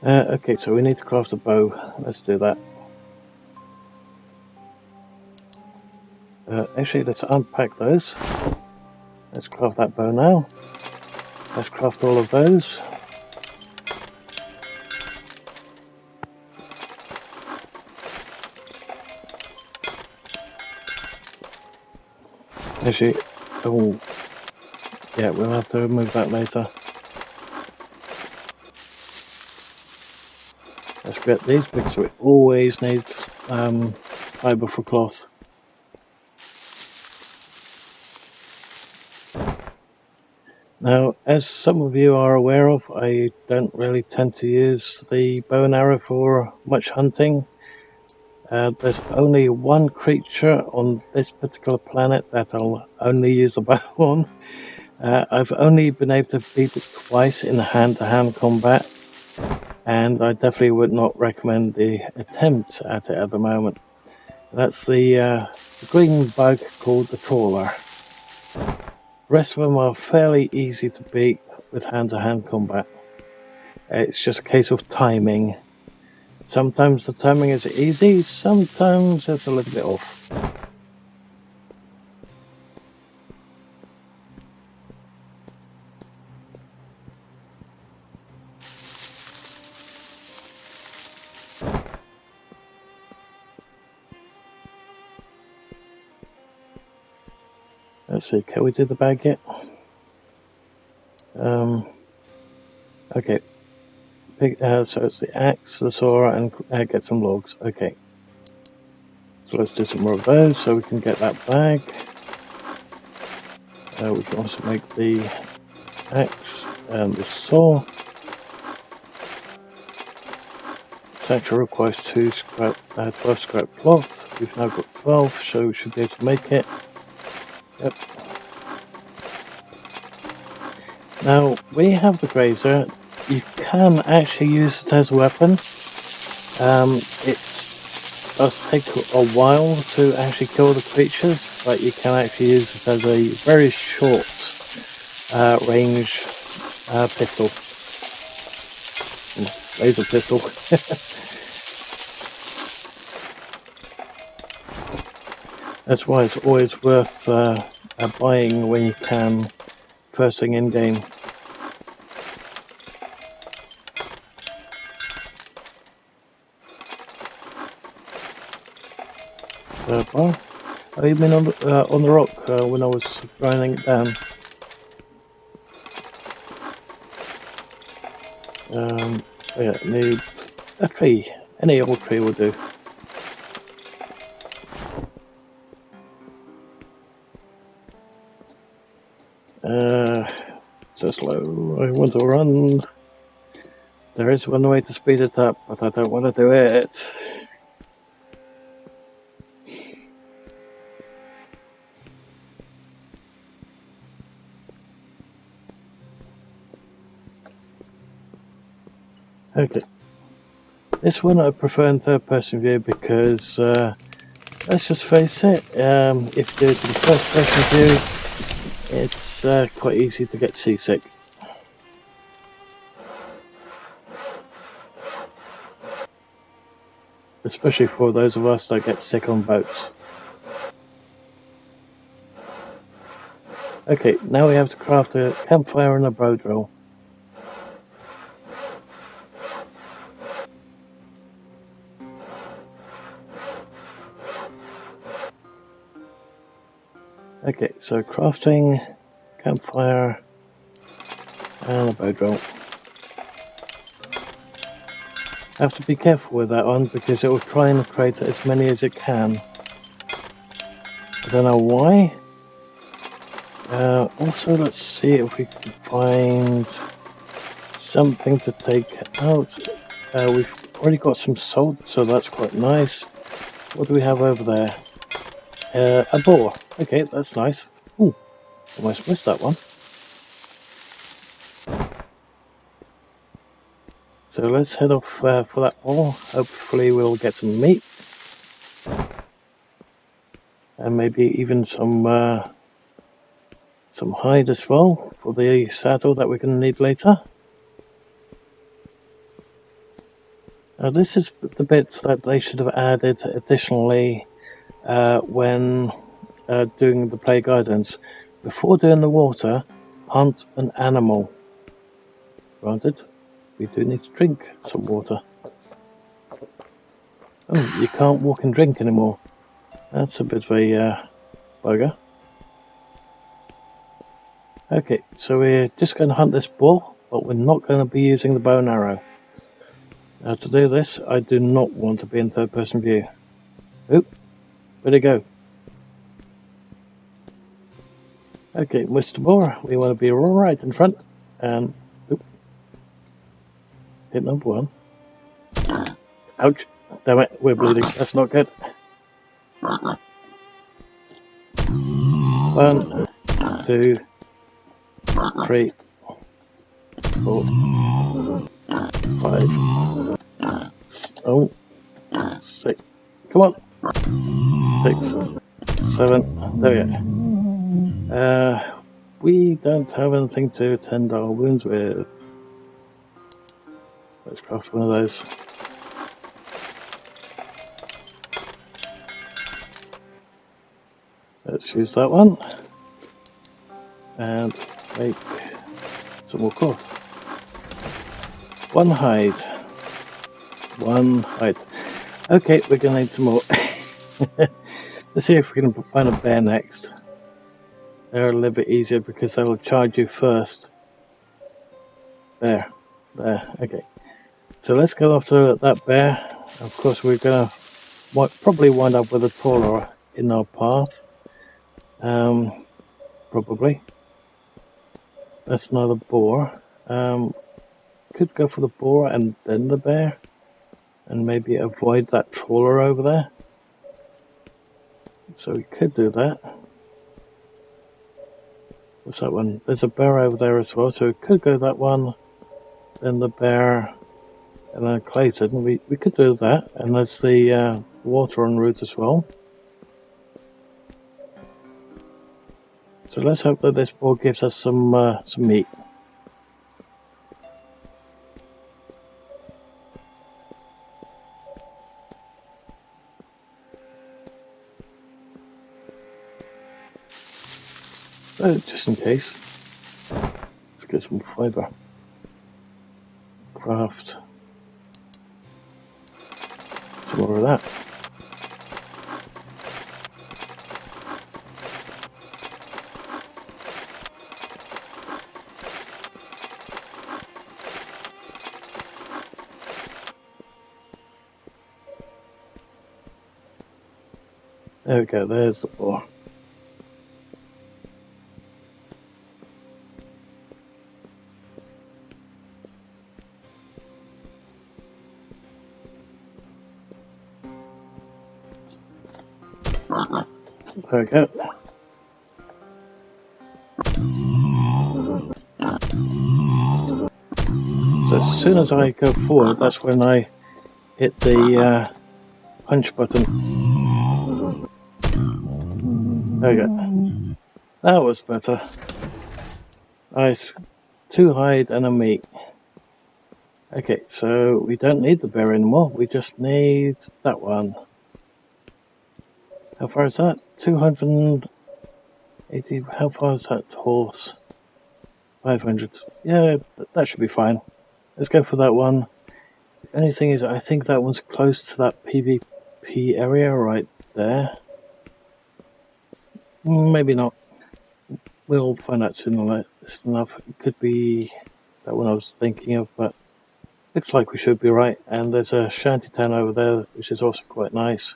Okay, so we need to craft a bow. Let's do that. Actually, let's unpack those. Let's craft that bow now. Let's craft all of those. Actually, oh, yeah, we'll have to remove that later. Let's get these because we always need fibre for cloth. Now, as some of you are aware of, I don't really tend to use the bow and arrow for much hunting. There's only one creature on this particular planet that I'll only use the bow on. I've only been able to beat it twice in hand-to-hand combat, and I definitely would not recommend the attempt at it at the moment. That's the green bug called the trawler. The rest of them are fairly easy to beat with hand-to-hand combat. It's just a case of timing. Sometimes the timing is easy, sometimes it's a little bit off. Let's see, can we do the bag yet? Okay. So it's the axe, the saw, and get some logs. Okay. So let's do some more of those so we can get that bag. We can also make the axe and the saw. This actually requires 12 scrap cloth. We've now got 12, so we should be able to make it. Yep. Now, we have the grazer. You can actually use it as a weapon. It does take a while to actually kill the creatures, but you can actually use it as a very short range pistol. Laser pistol. That's why it's always worth buying when you can, first thing in game. Oh, you mean on the rock when I was grinding it down? Yeah, need a tree. Any old tree will do. So slow. I want to run. There is one way to speed it up, but I don't want to do it. Okay. This one I prefer in third person view because, let's just face it, if you do it in first person view, it's quite easy to get seasick. Especially for those of us that get sick on boats. Okay, now we have to craft a campfire and a bow drill. Okay, so crafting, campfire, and a bow drill. I have to be careful with that one because it will try and create as many as it can. I don't know why. Also, let's see if we can find something to take out. We've already got some salt, so that's quite nice. What do we have over there? A boar. Okay, that's nice. Ooh, almost missed that one. So let's head off for that boar. Hopefully we'll get some meat. And maybe even some hide as well for the saddle that we're going to need later. Now this is the bit that they should have added additionally when doing the play guidance. Before doing the water, hunt an animal. Granted, we do need to drink some water. Oh, you can't walk and drink anymore. That's a bit of a bugger. Okay, so we're just going to hunt this boar, but we're not going to be using the bow and arrow. Now to do this, I do not want to be in third person view. Oop, where'd it go? Okay, Mr. Boar, we want to be right in front, and oop, hit number one. Ouch, damn it, we're bleeding, that's not good. 1, 2, 3, 4, 5, oh, 6, come on, 6, 7, there we go. We don't have anything to tend our wounds with. Let's craft one of those. Let's use that one and make some more cloth. One hide. Okay, we're gonna need some more. Let's see if we can find a bear next. They're a little bit easier because they'll charge you first. There, okay. So let's go after that bear. Of course, we're gonna probably wind up with a trawler in our path. Probably. That's another boar. Could go for the boar and then the bear, and maybe avoid that trawler over there. So we could do that. What's that one? There's a bear over there as well, so we could go that one, then the bear, and then Clayton. We could do that, and there's the water en route as well. So let's hope that this boar gives us some meat. So just in case, let's get some fibre. Craft some more of that. There we go, there's the boar. There we go. So as soon as I go forward, that's when I hit the punch button. There we go. That was better. Nice. 2 hide and a meat. Okay, so we don't need the bear anymore. We just need that one. How far is that? 280. How far is that horse? 500. Yeah, that should be fine. Let's go for that one. The only thing is, I think that one's close to that PvP area right there. Maybe not. We'll find out soon enough. It could be that one I was thinking of, but looks like we should be right. And there's a shantytown over there, which is also quite nice.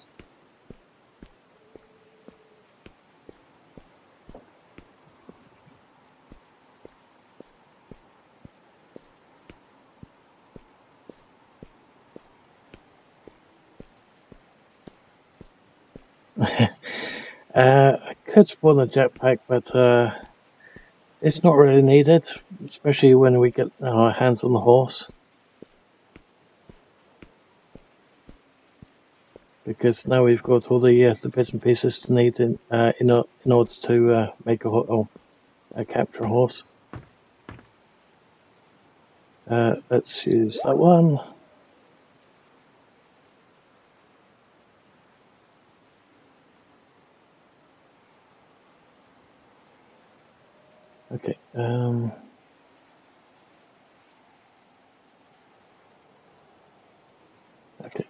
I could spawn a jetpack, but it's not really needed, especially when we get our hands on the horse. Because now we've got all the bits and pieces needed in order to make a capture a horse. Let's use that one. Okay. Okay.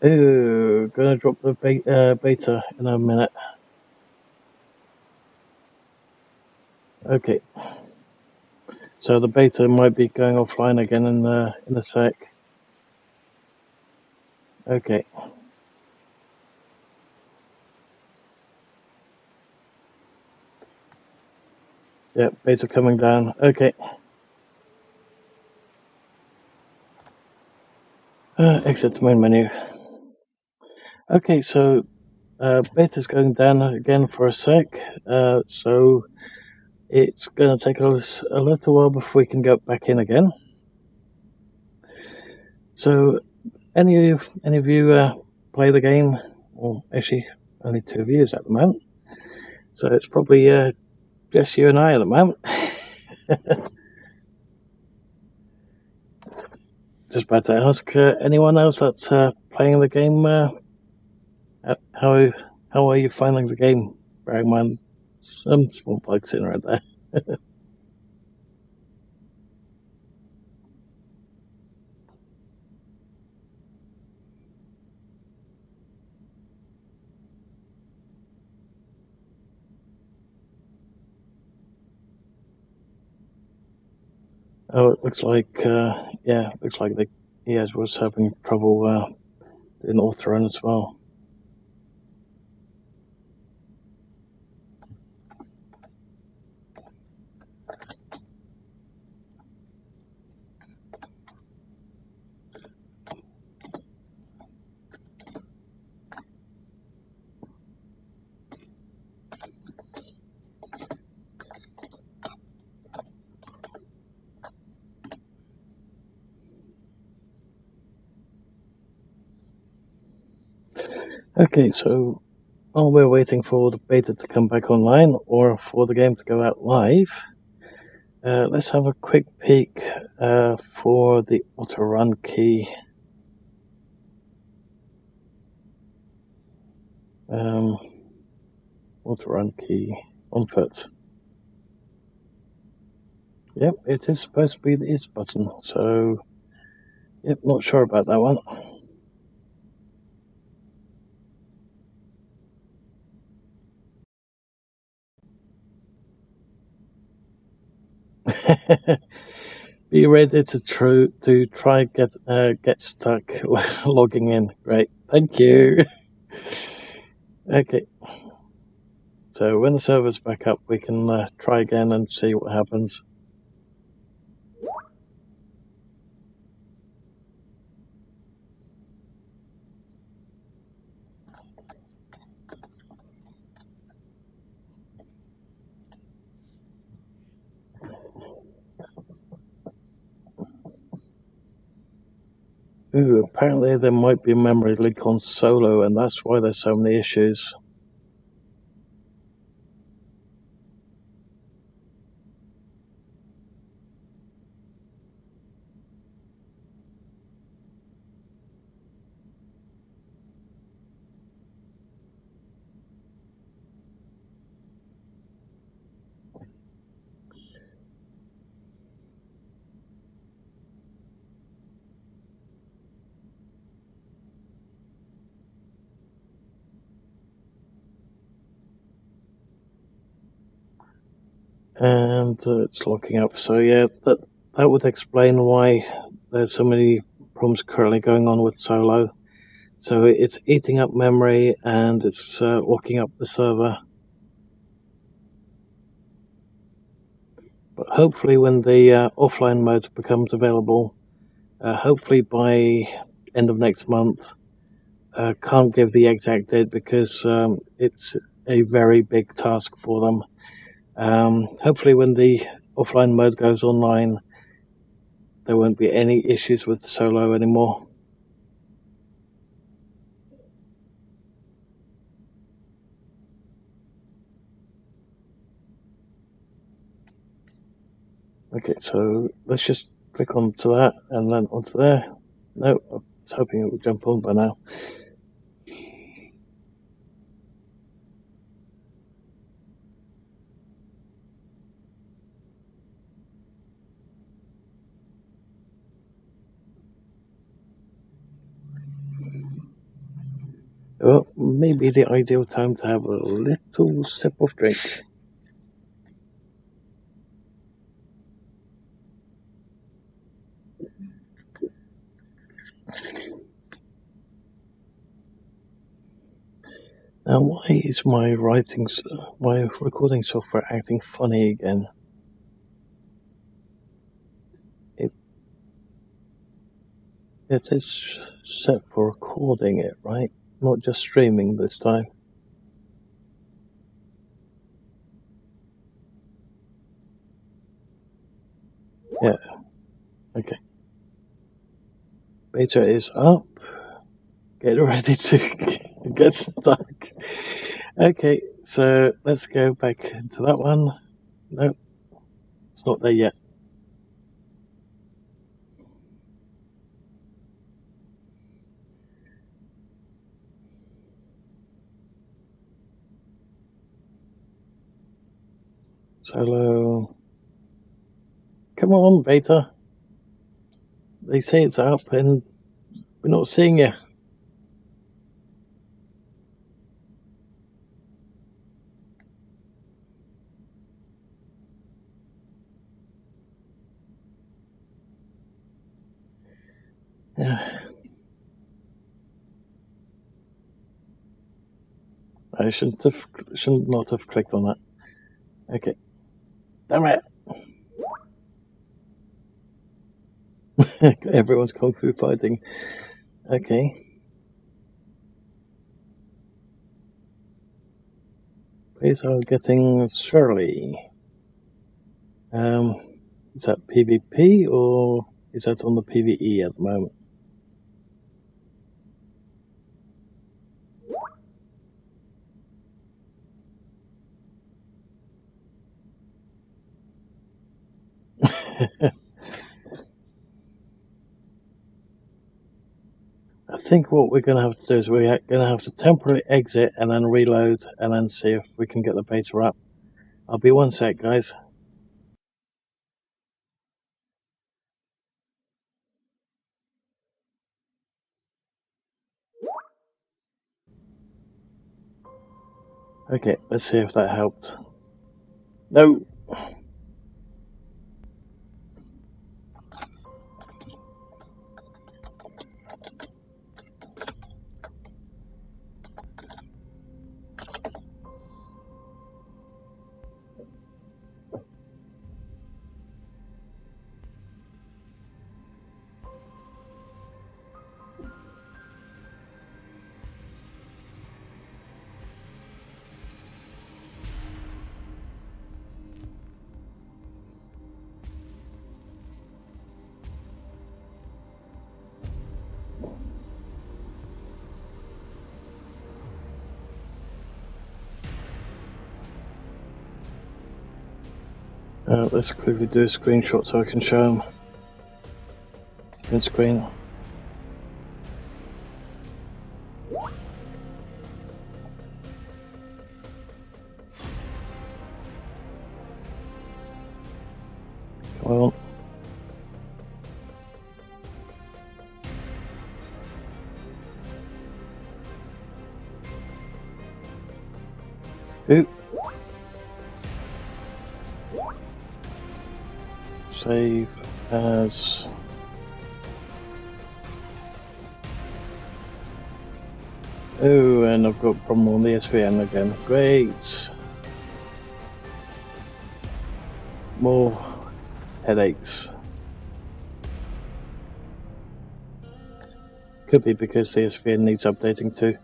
Ooh, gonna drop the beta in a minute. Okay. So the beta might be going offline again in a sec. Okay. Yep, beta coming down. Okay. Exit the main menu. Okay, so beta's going down again for a sec. So it's going to take us a little while before we can go back in again. So, any of you play the game? Well, actually, only 2 of you at the moment. So it's probably just you and I at the moment. Just about to ask anyone else that's playing the game. How are you finding the game? Bearing in mind some small bugs in right there. Oh, it looks like looks like the EAS was having trouble in auto run as well. Okay, so while we're waiting for the beta to come back online or for the game to go out live, let's have a quick peek for the auto run key. Auto run key on foot. Yep, it is supposed to be the is button, so yep, not sure about that one. Be ready to try get stuck logging in. Great, thank you. Okay, So when the server's back up, we can try again and see what happens. Ooh, apparently there might be a memory leak on Solo, and that's why there's so many issues. And it's locking up. So yeah, that would explain why there's so many problems currently going on with Solo. So it's eating up memory and it's locking up the server. But hopefully when the offline mode becomes available, hopefully by end of next month, can't give the exact date because it's a very big task for them. Hopefully when the offline mode goes online, there won't be any issues with Solo anymore. Okay, so let's just click onto that and then onto there. No, I was hoping it would jump on by now. Well, maybe the ideal time to have a little sip of drink. Now, why is my recording software acting funny again? It is set for recording it, right? Not just streaming this time. Yeah. Okay. Beta is up. Get ready to get stuck. Okay, so let's go back into that one. No, it's not there yet. Solo. Come on, Beta. They say it's up and we're not seeing you. Yeah. I should not have clicked on that. Okay. Damn it. Everyone's kung fu fighting. Okay. Please are getting Shirley. Is that PvP or is that on the PvE at the moment? I think what we're going to have to do is we're going to have to temporarily exit and then reload and then see if we can get the beta up. I'll be one sec, guys. Okay, let's see if that helped. No. Let's quickly do a screenshot so I can show them in screen. Well, oop. Save as oh, and I've got a problem on the SVN again. Great. More headaches. Could be because the SVN needs updating too.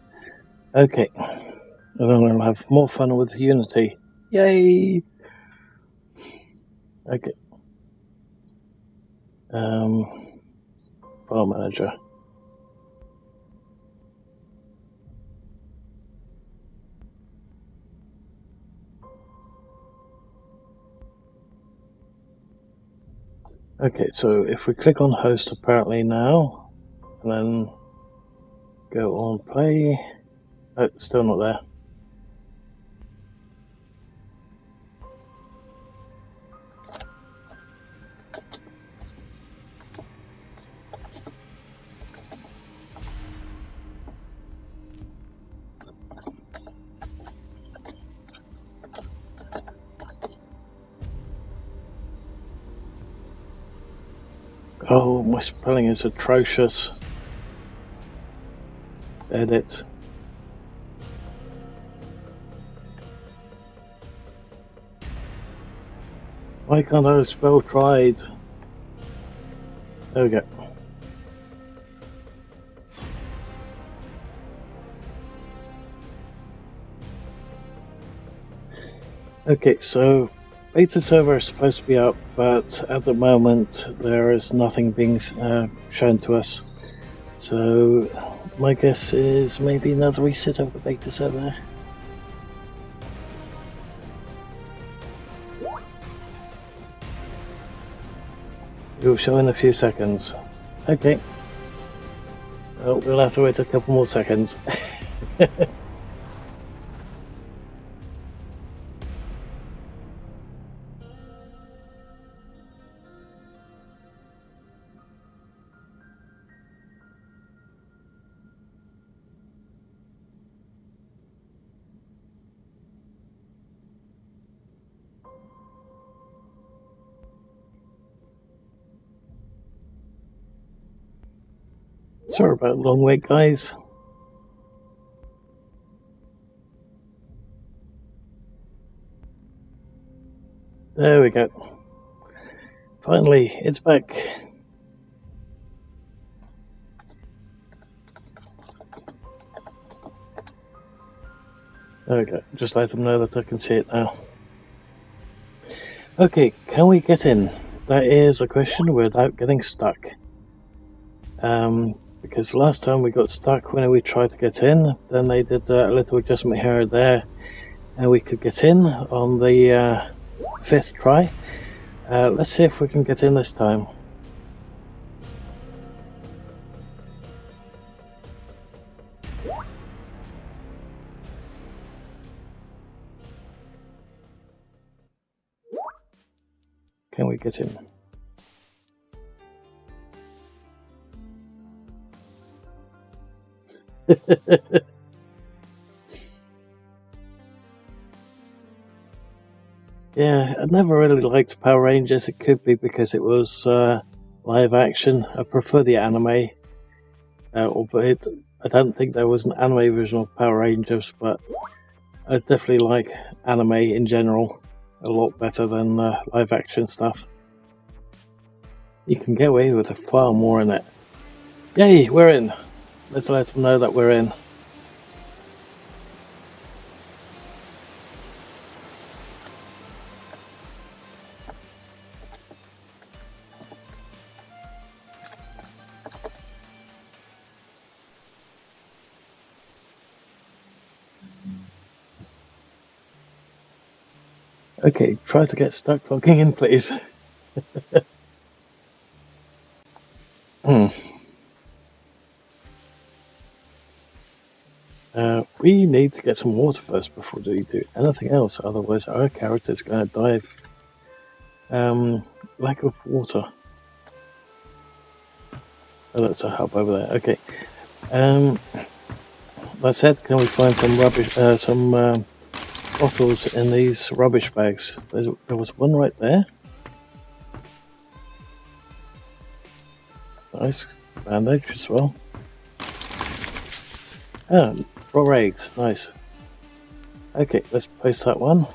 Okay, and then we'll have more fun with Unity. Yay! Okay. File manager. Okay, so if we click on host apparently now, and then go on play, oh, still not there. Oh, my spelling is atrocious. Edit. Why can't I spell tried? There we go. Okay, so beta server is supposed to be up, but at the moment there is nothing being shown to us. So my guess is maybe another reset of the beta server. It will show in a few seconds. Okay. Well, we'll have to wait a couple more seconds. Sorry about the long wait, guys. There we go. Finally, it's back. There we go. Just let them know that I can see it now. Okay, can we get in? That is the question without getting stuck. Because last time we got stuck when we tried to get in, then they did a little adjustment here and there, and we could get in on the 5th try. Let's see if we can get in this time. Can we get in? Yeah, I never really liked Power Rangers. It could be because it was live action. I prefer the anime, albeit I don't think there was an anime version of Power Rangers, but I definitely like anime in general a lot better than live action stuff. You can get away with far more in it. Yay, we're in! Let's let them know that we're in. Okay, try to get stuck logging in, please. We need to get some water first before we do anything else, otherwise our character is going to die of lack of water. Oh, that's a hub over there. Okay. That said, can we find some rubbish, bottles in these rubbish bags? There was one right there. Nice bandage as well. Raw eggs, nice. Okay, let's place that one.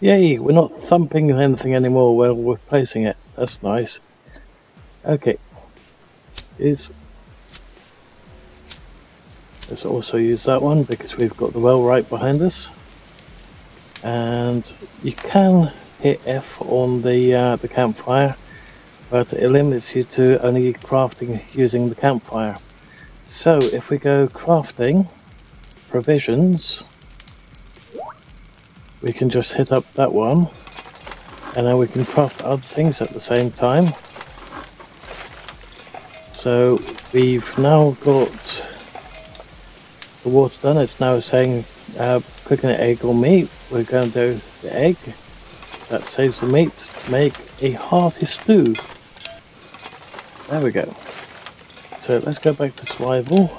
Yay, we're not thumping anything anymore while we're placing it. That's nice. Okay. Let's also use that one because we've got the well right behind us. And you can hit F on the campfire, but it limits you to only crafting using the campfire. So if we go crafting, provisions, we can just hit up that one, and then we can craft other things at the same time. So we've now got the water done. It's now saying cooking an egg or meat. We're going to do the egg. That saves the meat to make a hearty stew. There we go. So let's go back to survival,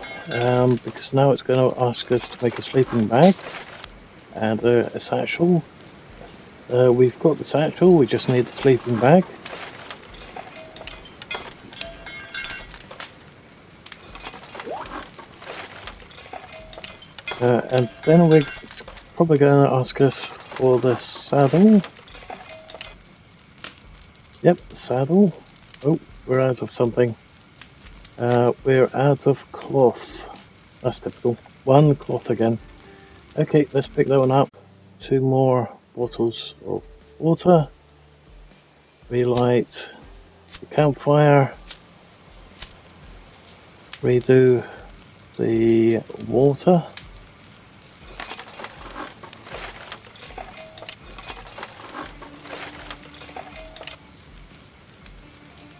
because now it's going to ask us to make a sleeping bag and a satchel. We've got the satchel, we just need the sleeping bag. And then it's probably going to ask us for the saddle. Yep, the saddle. Oh, we're out of something. We're out of cloth. That's typical. One cloth again. Okay, let's pick that one up. 2 more bottles of water. Relight the campfire. Redo the water.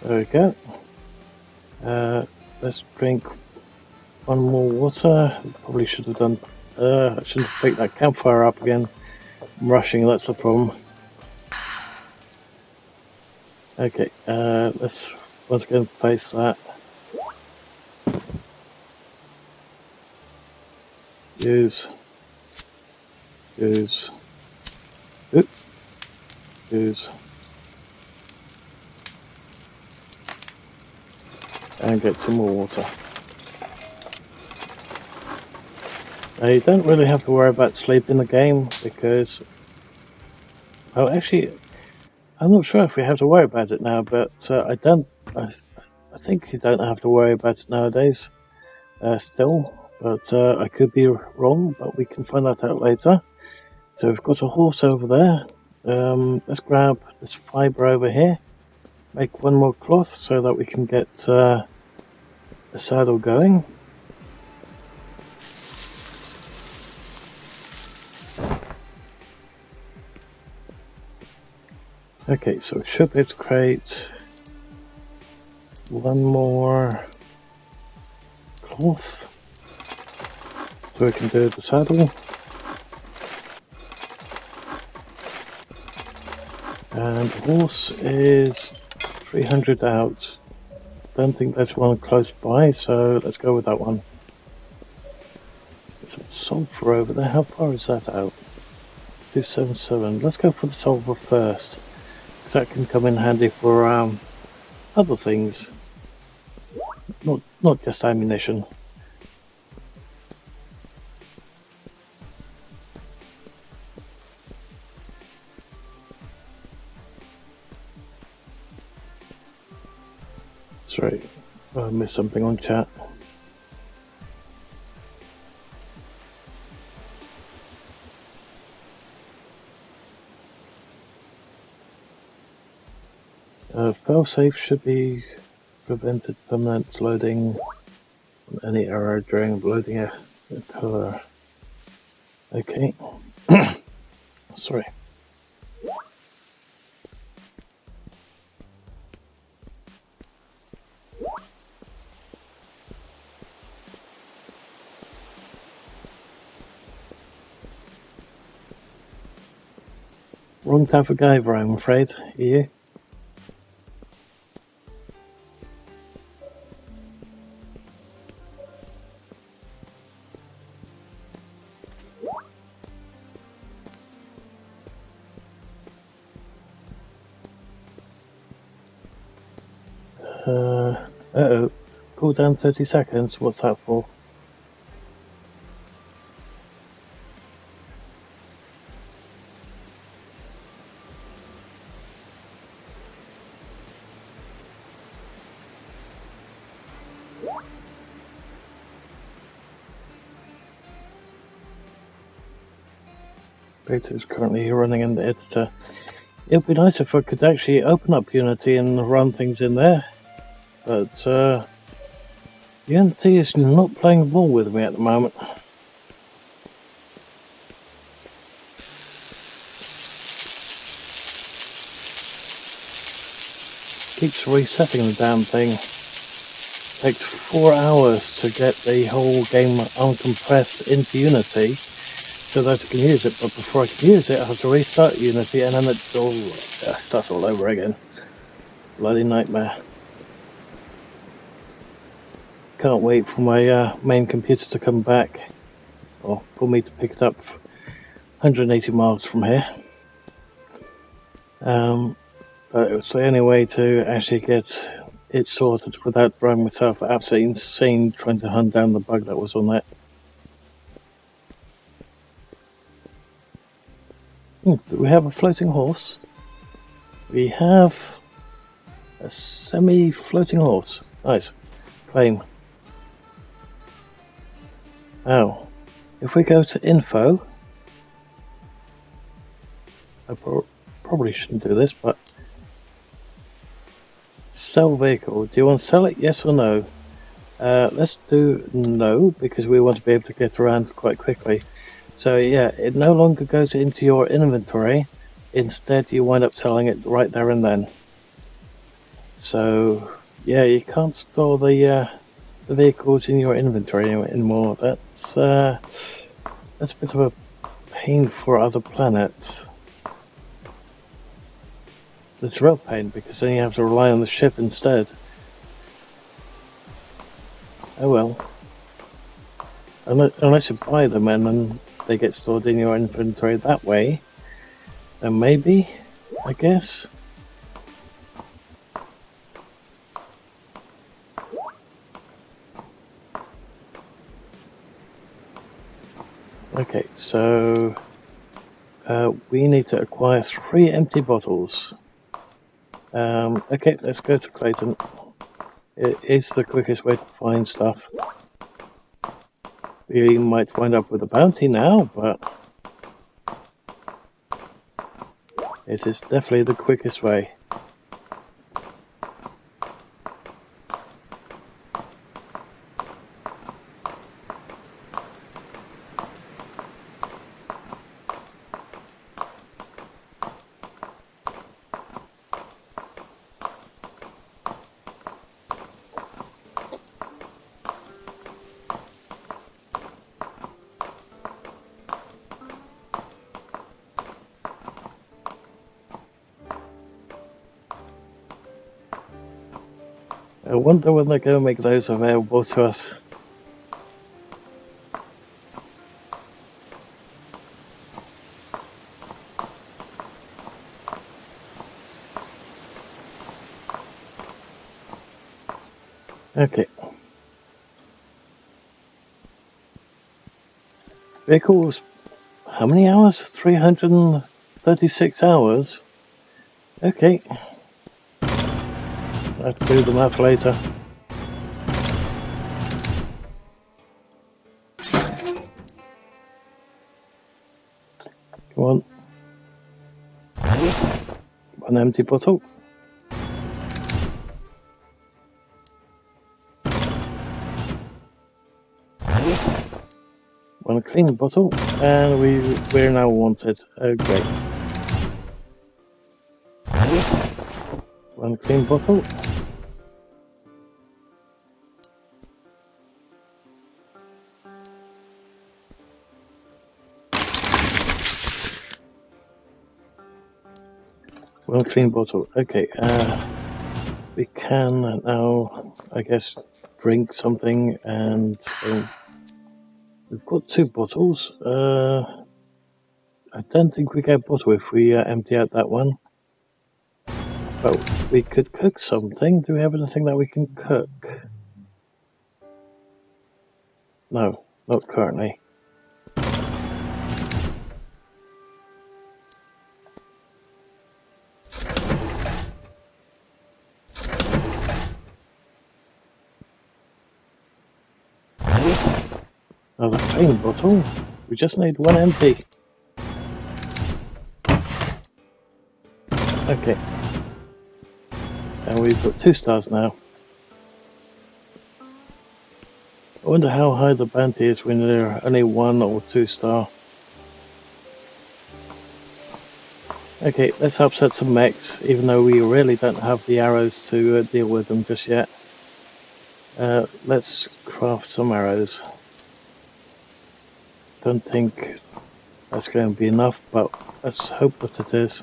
There we go. Let's drink one more water. Probably should have done. I shouldn't have picked that campfire up again. I'm rushing, that's the problem. Okay, let's once again place that. Use. And get some more water. Now you don't really have to worry about sleep in the game because, well, actually, I'm not sure if we have to worry about it now, but I think you don't have to worry about it nowadays still, but I could be wrong, but we can find that out later. So we've got a horse over there. Let's grab this fibre over here, make one more cloth so that we can get the saddle going. Okay, so we should be able to create one more cloth so we can do the saddle. And the horse is 300 out. Don't think there's one close by, so let's go with that one. There's some sulfur over there. How far is that out? 277. Let's go for the sulfur first, because that can come in handy for other things, not just ammunition. Sorry, I missed something on chat. Failsafe should be prevented permanent loading on any error during loading a color. Okay, Sorry. Wrong type of Guyver, I'm afraid. Are you? Uh-oh. Cool down 30 seconds. What's that for? Beta is currently running in the editor. It would be nice if I could actually open up Unity and run things in there. But Unity is not playing ball with me at the moment. Keeps resetting the damn thing. Takes 4 hours to get the whole game uncompressed into Unity so that I can use it, but before I can use it I have to restart Unity and then it all starts all over again. Bloody nightmare. Can't wait for my main computer to come back, or for me to pick it up 180 miles from here. But it's the only way to actually get it sorted without driving myself absolutely insane trying to hunt down the bug that was on it. Do we have a floating horse? We have a semi-floating horse. Nice. Claim. Now, if we go to info, I probably shouldn't do this, but sell vehicle. Do you want to sell it? Yes or no? Let's do no, because we want to be able to get around quite quickly. So yeah, it no longer goes into your inventory. Instead, you wind up selling it right there and then. So yeah, you can't store the vehicles in your inventory anymore. That's a bit of a pain for other planets. It's a real pain because then you have to rely on the ship instead. Oh well. Unless you buy them and then they get stored in your inventory that way, then maybe, I guess. Okay, so we need to acquire 3 empty bottles. Okay, let's go to Clayton. It is the quickest way to find stuff. We might wind up with a bounty now, but it is definitely the quickest way. I wonder when they're going to make those available to us. Okay. Vehicles, how many hours? 336 hours? Okay. I'll have to do the math later. Come on. One empty bottle. One clean bottle, and we're now wanted. Oh great. One clean bottle. One clean bottle. Okay, we can now, I guess, drink something, and we've got 2 bottles. I don't think we get a bottle if we empty out that one. But we could cook something. Do we have anything that we can cook? No, not currently. Another plain bottle. We just need 1 empty. Okay. And we've got 2 stars now. I wonder how high the bounty is when they're only 1 or 2 star. Okay, let's upset some mechs, even though we really don't have the arrows to deal with them just yet. Let's craft some arrows. Don't think that's going to be enough, but let's hope that it is.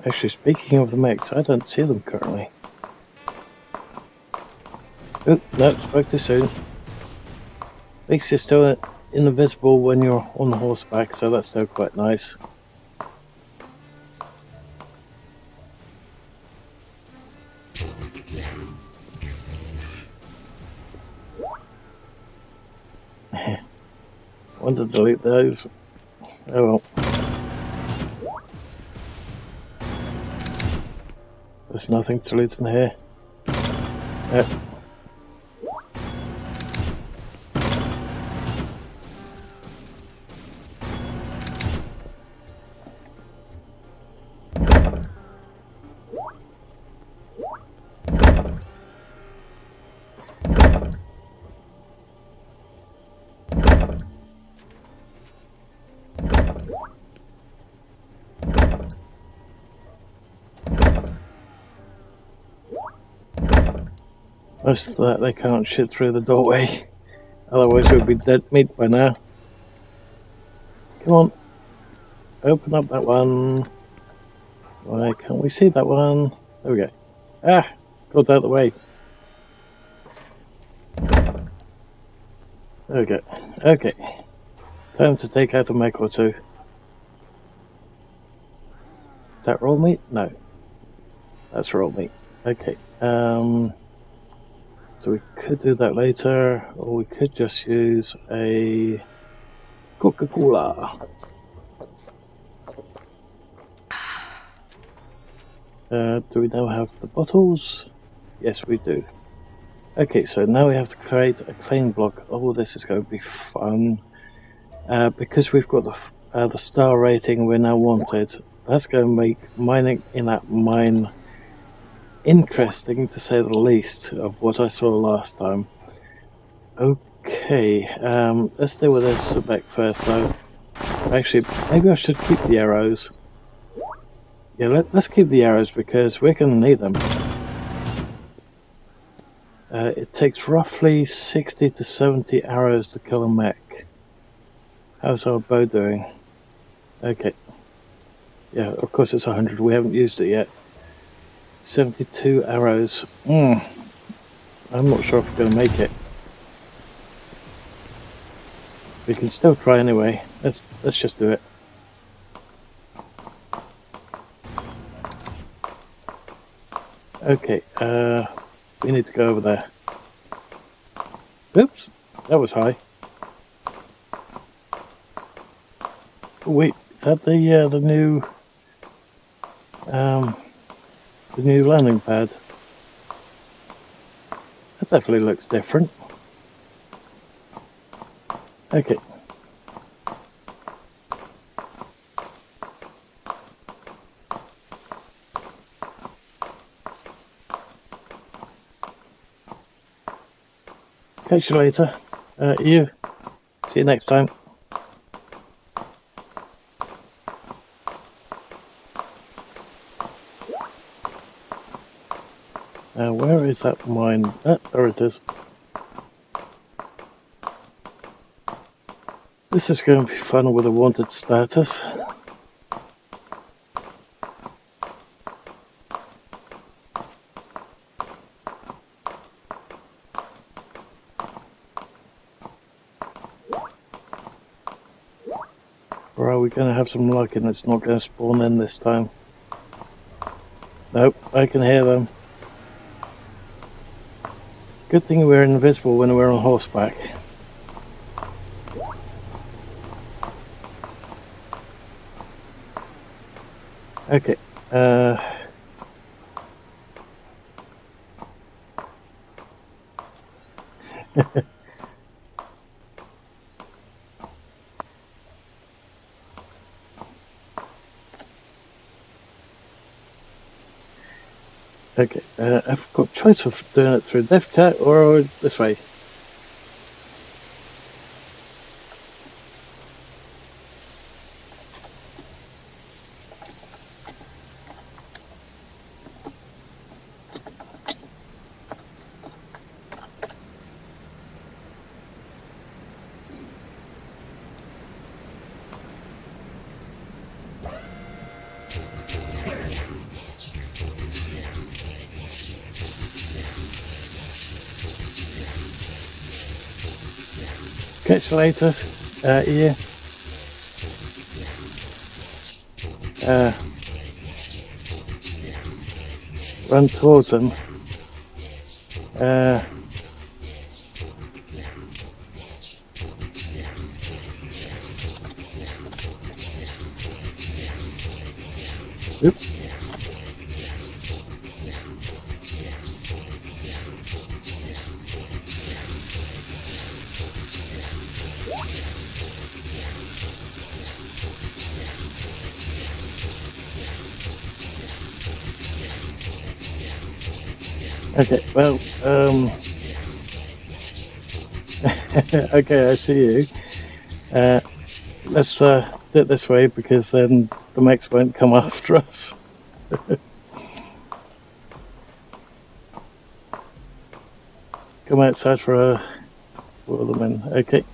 Actually, speaking of the mechs, I don't see them currently. Oh, no, spoke too soon. At least you're still invisible when you're on horseback, so that's still quite nice. Want to delete those. Oh well. There's nothing to loot in here. Yep. Most of that they can't shit through the doorway, otherwise we'd be dead meat by now. Come on, open up that one. Why can't we see that one? There we go. Ah, got out of the way. There we go. Okay, time to take out a mech or 2. Is that raw meat? No, that's raw meat. Okay. So we could do that later, or we could just use a Coca-Cola. Do we now have the bottles? Yes, we do. Okay, so now we have to create a claim block. Oh, this is going to be fun. Because we've got the star rating we're now wanted, that's going to make mining in that mine interesting, to say the least, of what I saw last time. Okay, let's deal with this back first though. Actually, maybe I should keep the arrows. Yeah, let's keep the arrows because we're going to need them. It takes roughly 60 to 70 arrows to kill a mech. How's our bow doing? Okay. Yeah, of course it's 100, we haven't used it yet. 72 arrows. I'm not sure if we're going to make it. We can still try anyway. Let's just do it. Okay, we need to go over there. Oops, that was high. Oh, wait, is that the new landing pad? That definitely looks different. Okay. Catch you later. You. See you next time. Where is that mine? There it is. This is going to be fun with a wanted status. Or are we going to have some luck and it's not going to spawn in this time? Nope, I can hear them. Good thing we're invisible when we're on horseback. Okay, okay, I've got choice of doing it through dev chat or this way. Catch you later, yeah. Run towards them. Oops. Okay, well, okay, I see you. Let's do it this way because then the mechs won't come after us. Come outside for them in. Okay.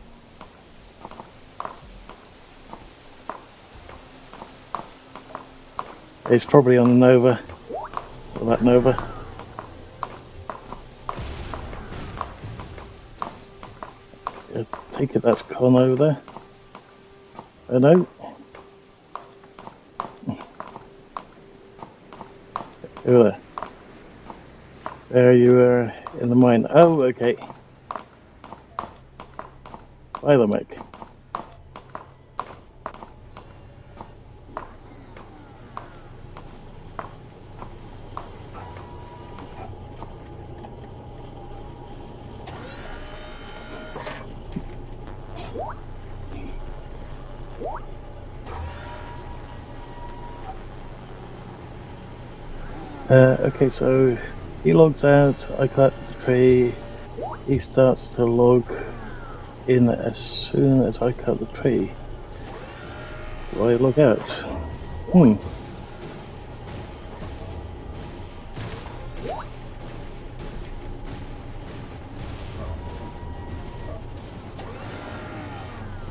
It's probably on the Nova, or that Nova. I take it that's Con over there. Oh no. Over there. There you are in the mine. Oh, okay. By the mech. Okay, so he logs out, I cut the tree, he starts to log in as soon as I cut the tree. Do I log out?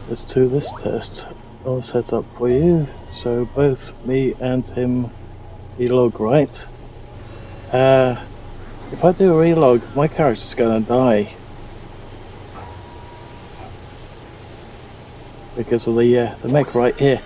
Let's do this test. I'll set up for you, so both me and him relog, right? If I do a relog, my character's gonna die. Because of the mech right here.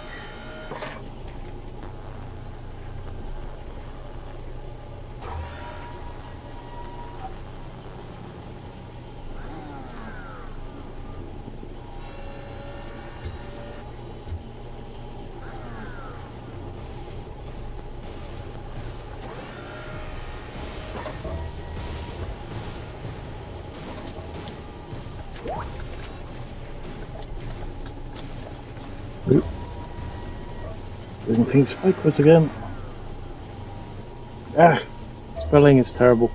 Oop. Doing things backwards again. Spelling is terrible.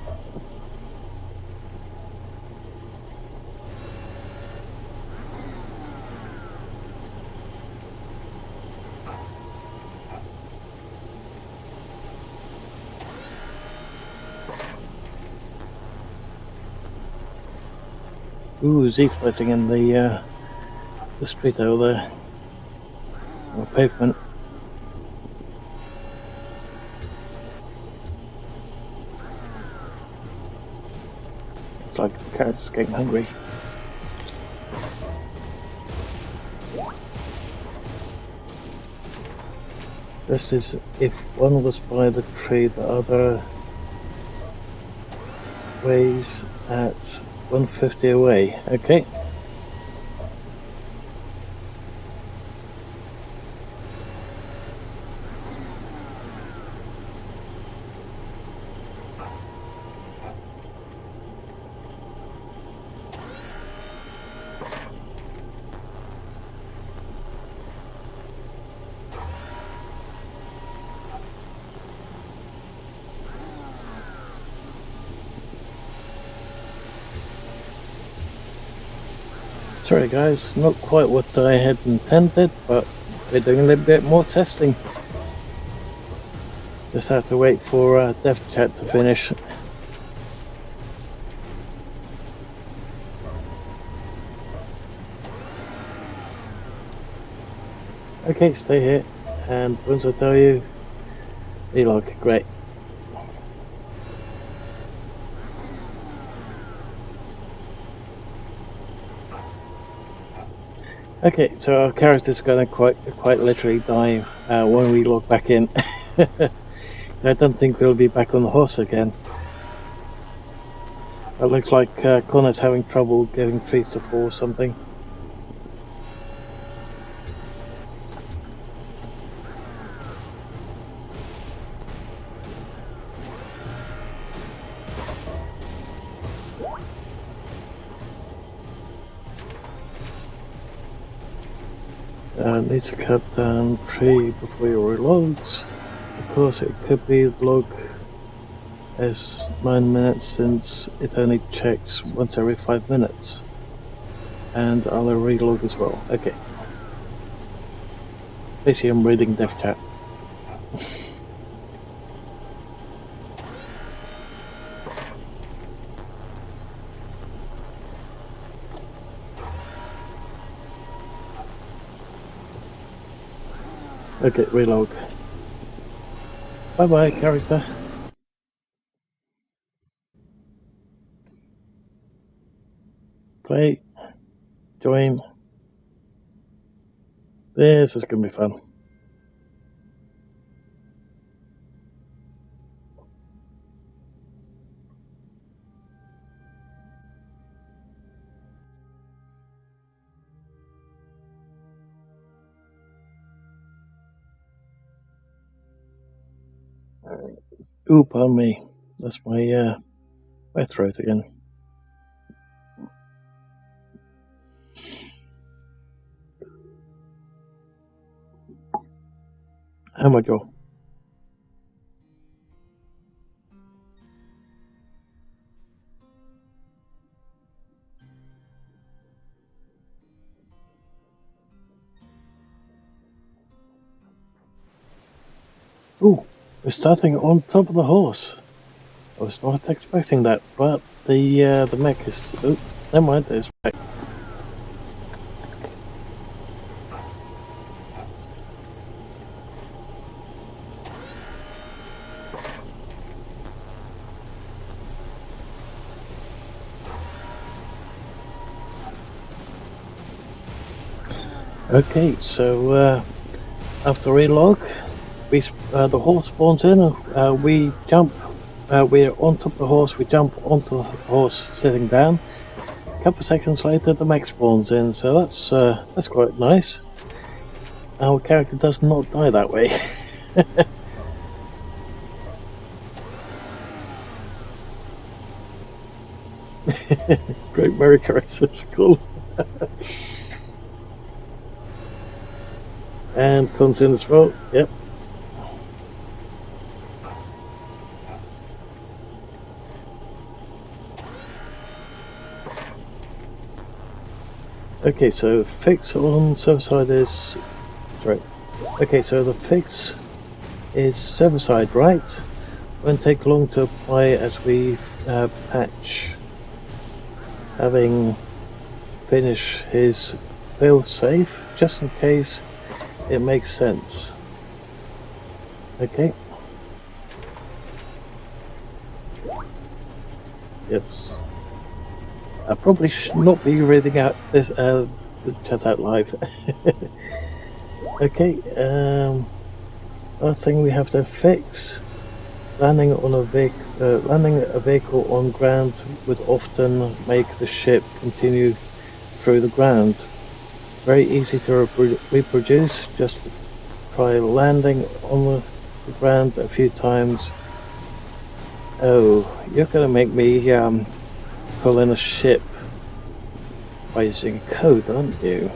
Ooh, Z flitting in the street over there, or pavement. It's like the character's getting hungry. This is if one was by the tree, the other weighs at 150 away. Okay. Sorry guys, not quite what I had intended, but we're doing a little bit more testing. Just have to wait for dev chat to finish. Okay, stay here, and once I tell you, relog, great. Okay, so our character's gonna quite literally die when we log back in. I don't think we'll be back on the horse again. It looks like Connor's having trouble getting trees to fall or something. Need to cut down tree before you reload. Of course, it could be the log is 9 minutes since it only checks once every 5 minutes. And I'll relog as well. Okay. Basically, I'm reading dev chat. Okay, relog. Bye bye, character. Play. Join. This is gonna be fun. Ooh, pardon me. That's my throat again. And my jaw. Ooh, we're starting on top of the horse. I was not expecting that, but the mech is. Oh, never mind, there's mech. Okay, so after relog, the horse spawns in. We jump. We're on top of the horse. We jump onto the horse sitting down. A couple of seconds later, the mech spawns in. So that's quite nice. Our character does not die that way. Great Merry Christmas, cool. And Con's in as well, yep. Okay, so fix on server side is right. Okay, so the fix is server side, right? Won't take long to apply as we patch. Having finish his fail safe, just in case it makes sense. Okay. Yes. I probably should not be reading out this the chat out live. Okay. Last thing we have to fix: landing a vehicle on ground would often make the ship continue through the ground. Very easy to reproduce. Just try landing on the ground a few times. Oh, you're gonna make me pull in a ship by using code, aren't you?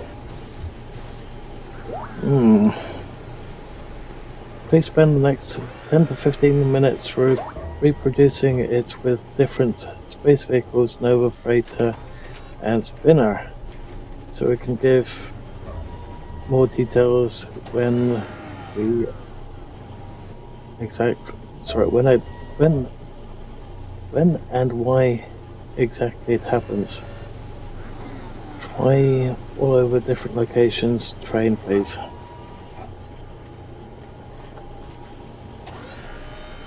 Please spend the next 10 to 15 minutes reproducing it with different space vehicles, Nova, Freighter, and Spinner, so we can give more details when we when and why exactly it happens. Try all over different locations. Train, please.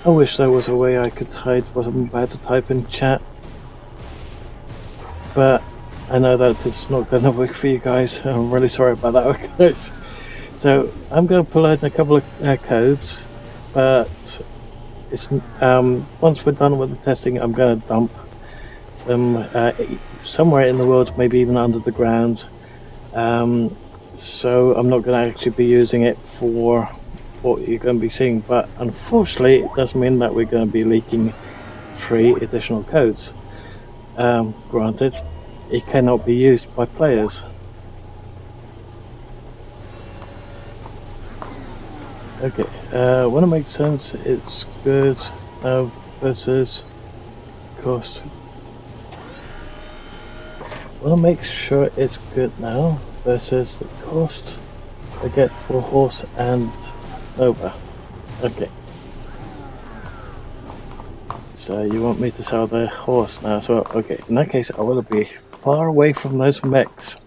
I wish there was a way I could hide what I'm about to type in chat, but I know that it's not going to work for you guys. I'm really sorry about that, guys. So I'm going to pull out a couple of codes, but it's once we're done with the testing, I'm going to dump them somewhere in the world, maybe even under the ground. So I'm not going to actually be using it for what you're going to be seeing, but unfortunately it does mean that we're going to be leaking 3 additional codes. Granted, it cannot be used by players. Okay, when it makes sense, it's good. Versus cost. I want to make sure it's good now. Versus the cost I get for horse and Nova. Okay. So you want me to sell the horse now as well? Okay, in that case I will be far away from those mechs.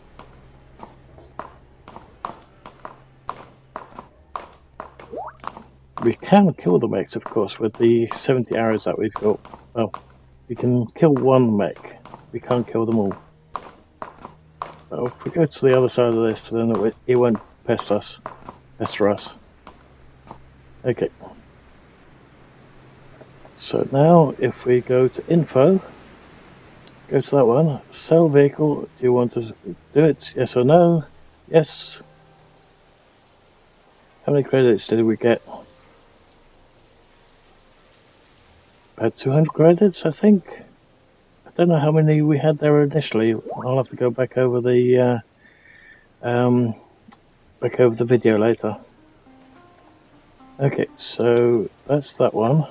We can kill the mechs, of course, with the 70 arrows that we've got. Well, we can kill one mech. We can't kill them all. So if we go to the other side of this, then it won't pester us. Okay. So now, if we go to info, go to that one. Sell vehicle. Do you want to do it? Yes or no? Yes. How many credits did we get? About 200 credits, I think. I don't know how many we had there initially. I'll have to go back over the video later. Okay, so that's that one.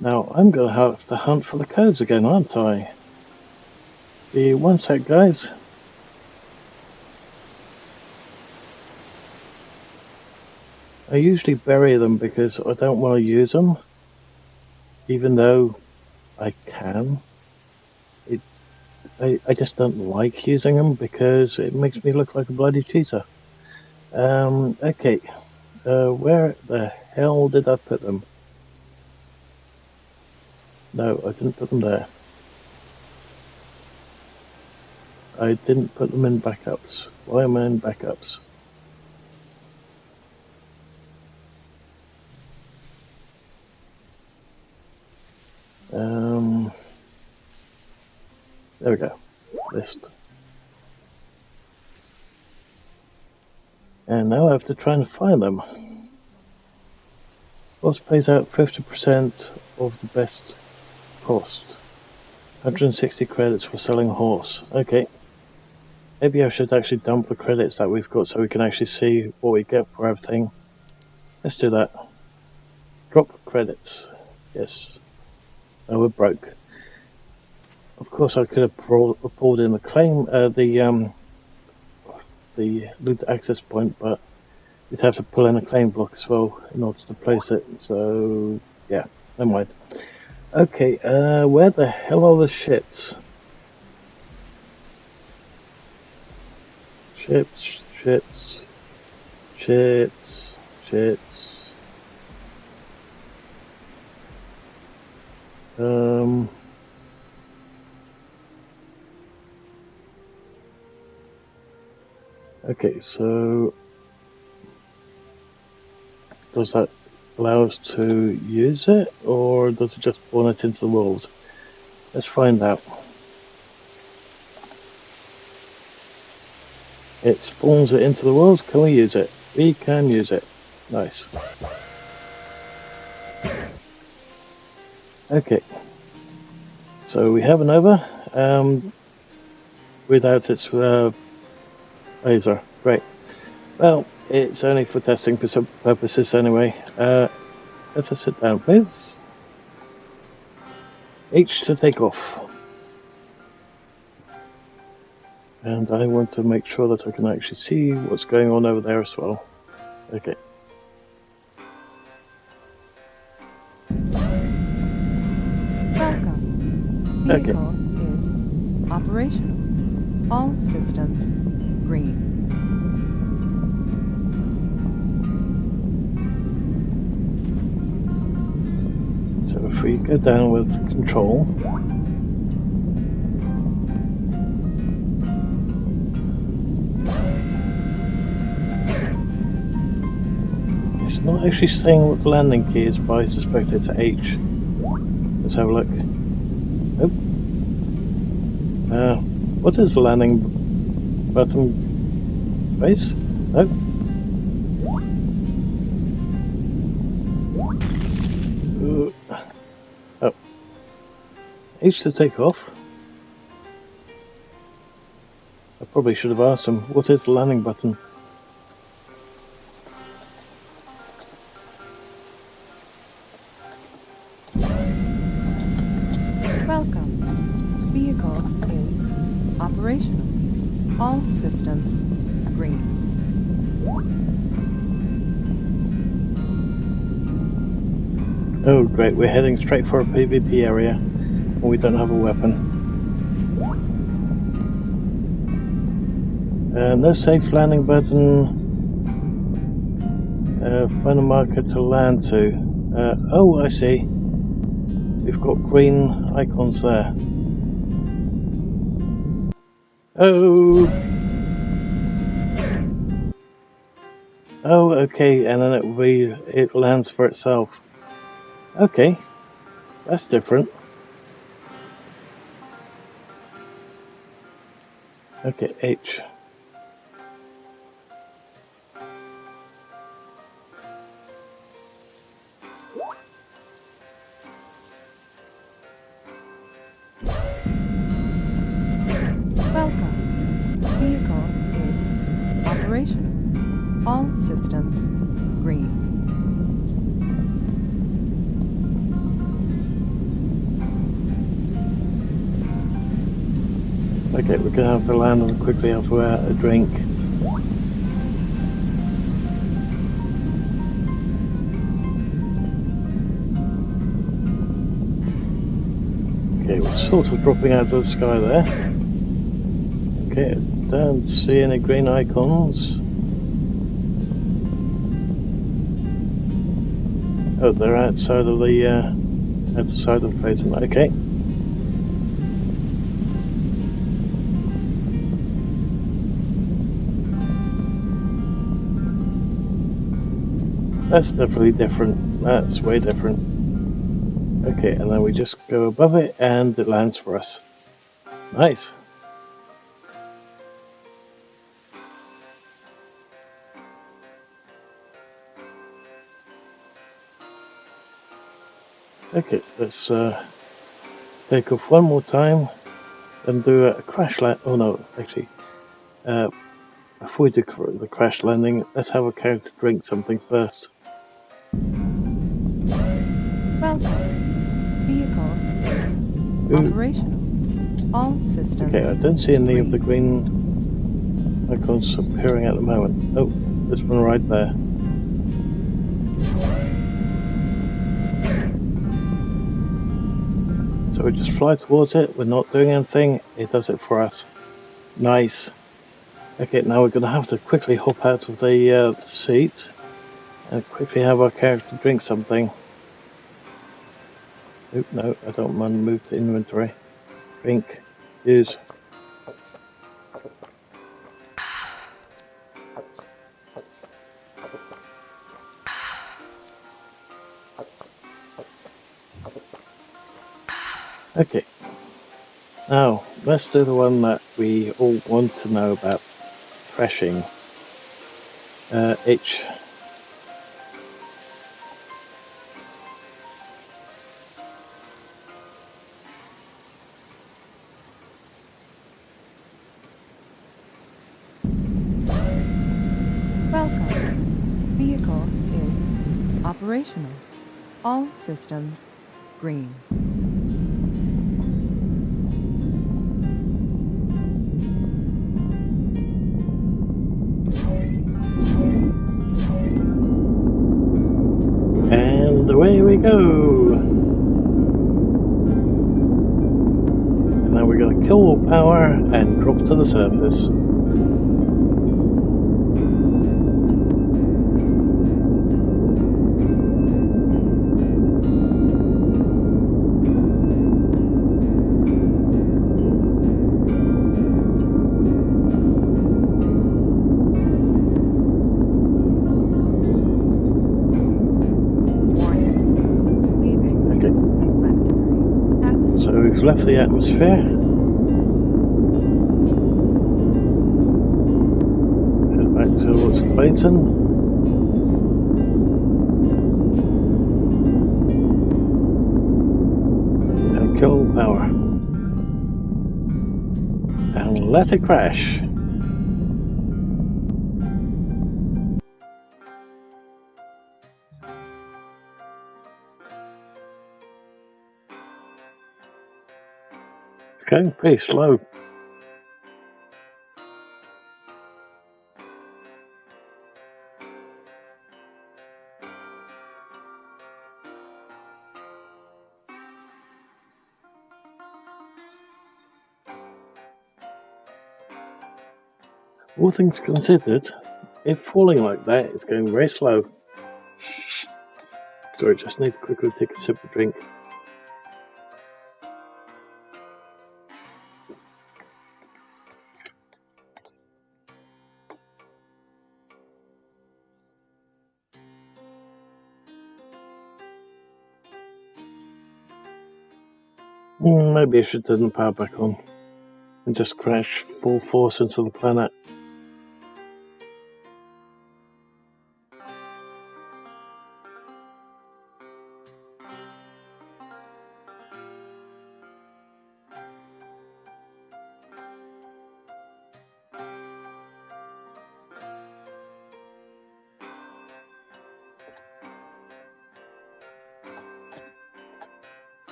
Now I'm going to have to hunt for the codes again, aren't I? Be one sec, guys. I usually bury them because I don't want to use them. Even though I can, I just don't like using them because it makes me look like a bloody cheater. Okay, where the hell did I put them? No, I didn't put them there. I didn't put them in backups. Why am I in backups? There we go. List. And now I have to try and find them. Horse pays out 50% of the best cost. 160 credits for selling a horse. Okay. Maybe I should actually dump the credits that we've got so we can actually see what we get for everything. Let's do that. Drop credits. Yes. Oh, we're broke. Of course, I could have pulled in the claim, the loot access point, but you'd have to pull in a claim block as well in order to place it. So, yeah, never mind. Okay, where the hell are the ships? Chips, chips, chips, chips. Okay, so does that allow us to use it, or does it just spawn it into the world? Let's find out. It spawns it into the world. Can we use it? We can use it. Nice. Okay. So we have an Nova without its laser. Great. Well, it's only for testing purposes anyway. Let us sit down, please. H to take off. And I want to make sure that I can actually see what's going on over there as well. Okay. Welcome. Vehicle is operational. All systems green. So if we go down with control. It's not actually saying what the landing key is, but I suspect it's H. Let's have a look. Nope. What is the landing button? Space? Nope. Oh. H to take off. I probably should have asked him, what is the landing button? Welcome. Vehicle is operational. All systems green. Oh great, we're heading straight for a PvP area and we don't have a weapon. No safe landing button. Find a marker to land to. Oh, I see. We've got green icons there. Oh! Oh, okay, and then it lands for itself. Okay, that's different. Okay, H. Welcome. Vehicle is operational. All systems green. Okay, we're gonna have to land and quickly have a drink. Okay, we're sort of dropping out of the sky there. Okay, don't see any green icons. Oh, they're outside of the Clayton. Okay. That's definitely different. That's way different. Okay, and then we just go above it and it lands for us. Nice. Okay, let's take off one more time and do a crash land. Oh no, actually, before we do the crash landing, let's have a character drink something first. Welcome. Vehicle is operational. All systems. Okay, I don't see any of the green icons appearing at the moment. Oh, there's one right there. So we just fly towards it, we're not doing anything, it does it for us. Nice. Okay, now we're going to have to quickly hop out of the seat and quickly have our character drink something. Oop, no, I don't want to move to inventory. Drink. Use. Okay. Now, let's do the one that we all want to know about. Threshing. H. Welcome. Vehicle is operational. All systems green. And away we go! And now we're going to kill all power and drop to the surface. So we've left the atmosphere. Head back towards Clayton. And kill power. And let it crash. It's going pretty slow. All things considered, if falling like that, it's going very slow. Sorry, just need to quickly take a sip of drink. Maybe I should turn the power back on and just crash full force into the planet.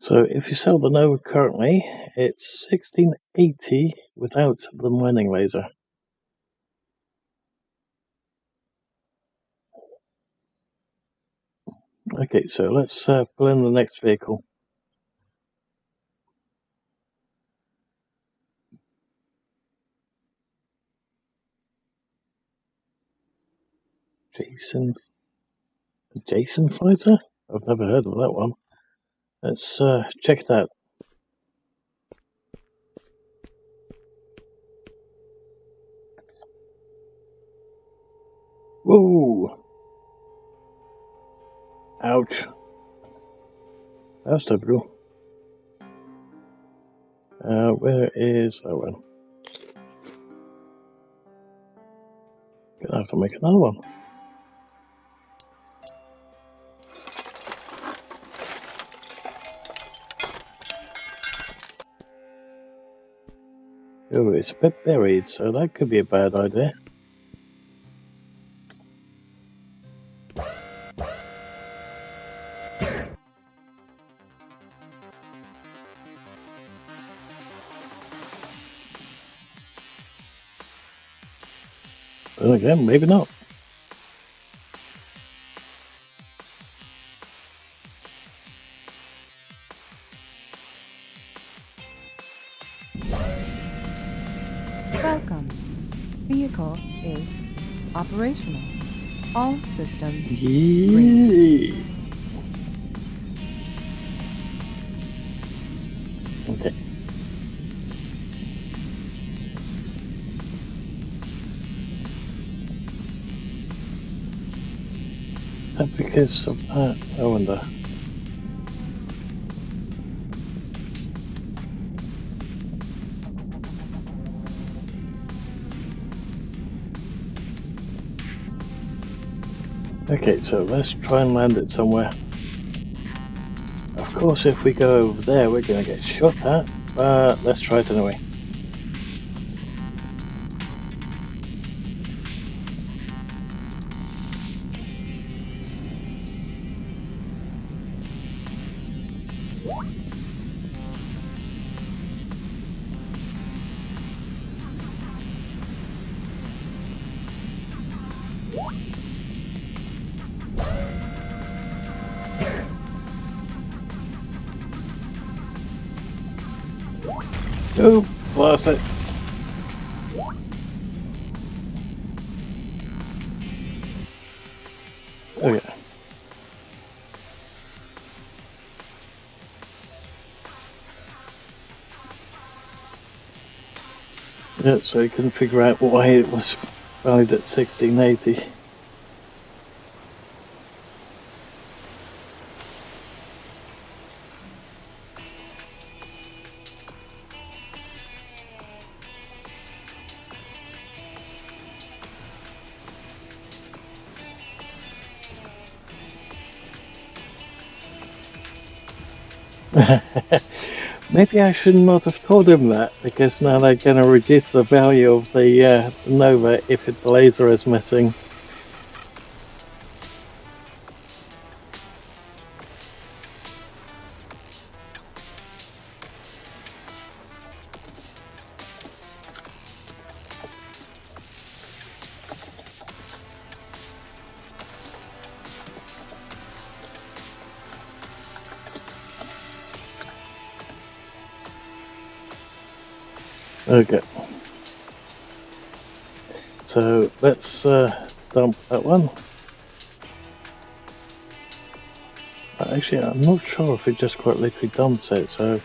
So if you sell the Nova currently, it's 1680 without the mining laser. Okay, so let's pull in the next vehicle. Jason Fighter? I've never heard of that one. Let's check it out. Whoa! Ouch. That's typical. Where is that one? Gonna have to make another one. Oh, it's a bit buried, so that could be a bad idea. Then again, maybe not. Welcome. Vehicle is operational. All systems green. Yeah. Okay. Is that because of that? I wonder. Okay, so let's try and land it somewhere. Of course, if we go over there, we're going to get shot at, but let's try it anyway. Oh, blast it. Okay. Yeah, so you couldn't figure out why it was valued at 1680. Maybe I should not have told him that, because now they're going to reduce the value of the Nova if the laser is missing. Okay. So let's dump that one. Actually, I'm not sure if it just quite literally dumps it, so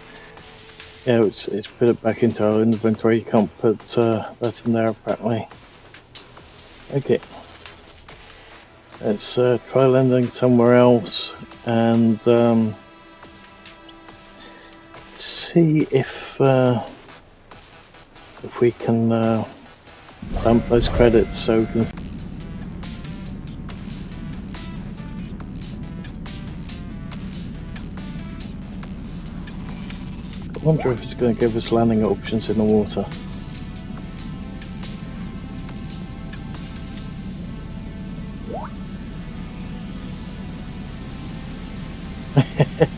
yeah, it's put it back into our inventory. You can't put that in there apparently. Okay. Let's try landing somewhere else and see if we can dump those credits so we can. I wonder if it's going to give us landing options in the water.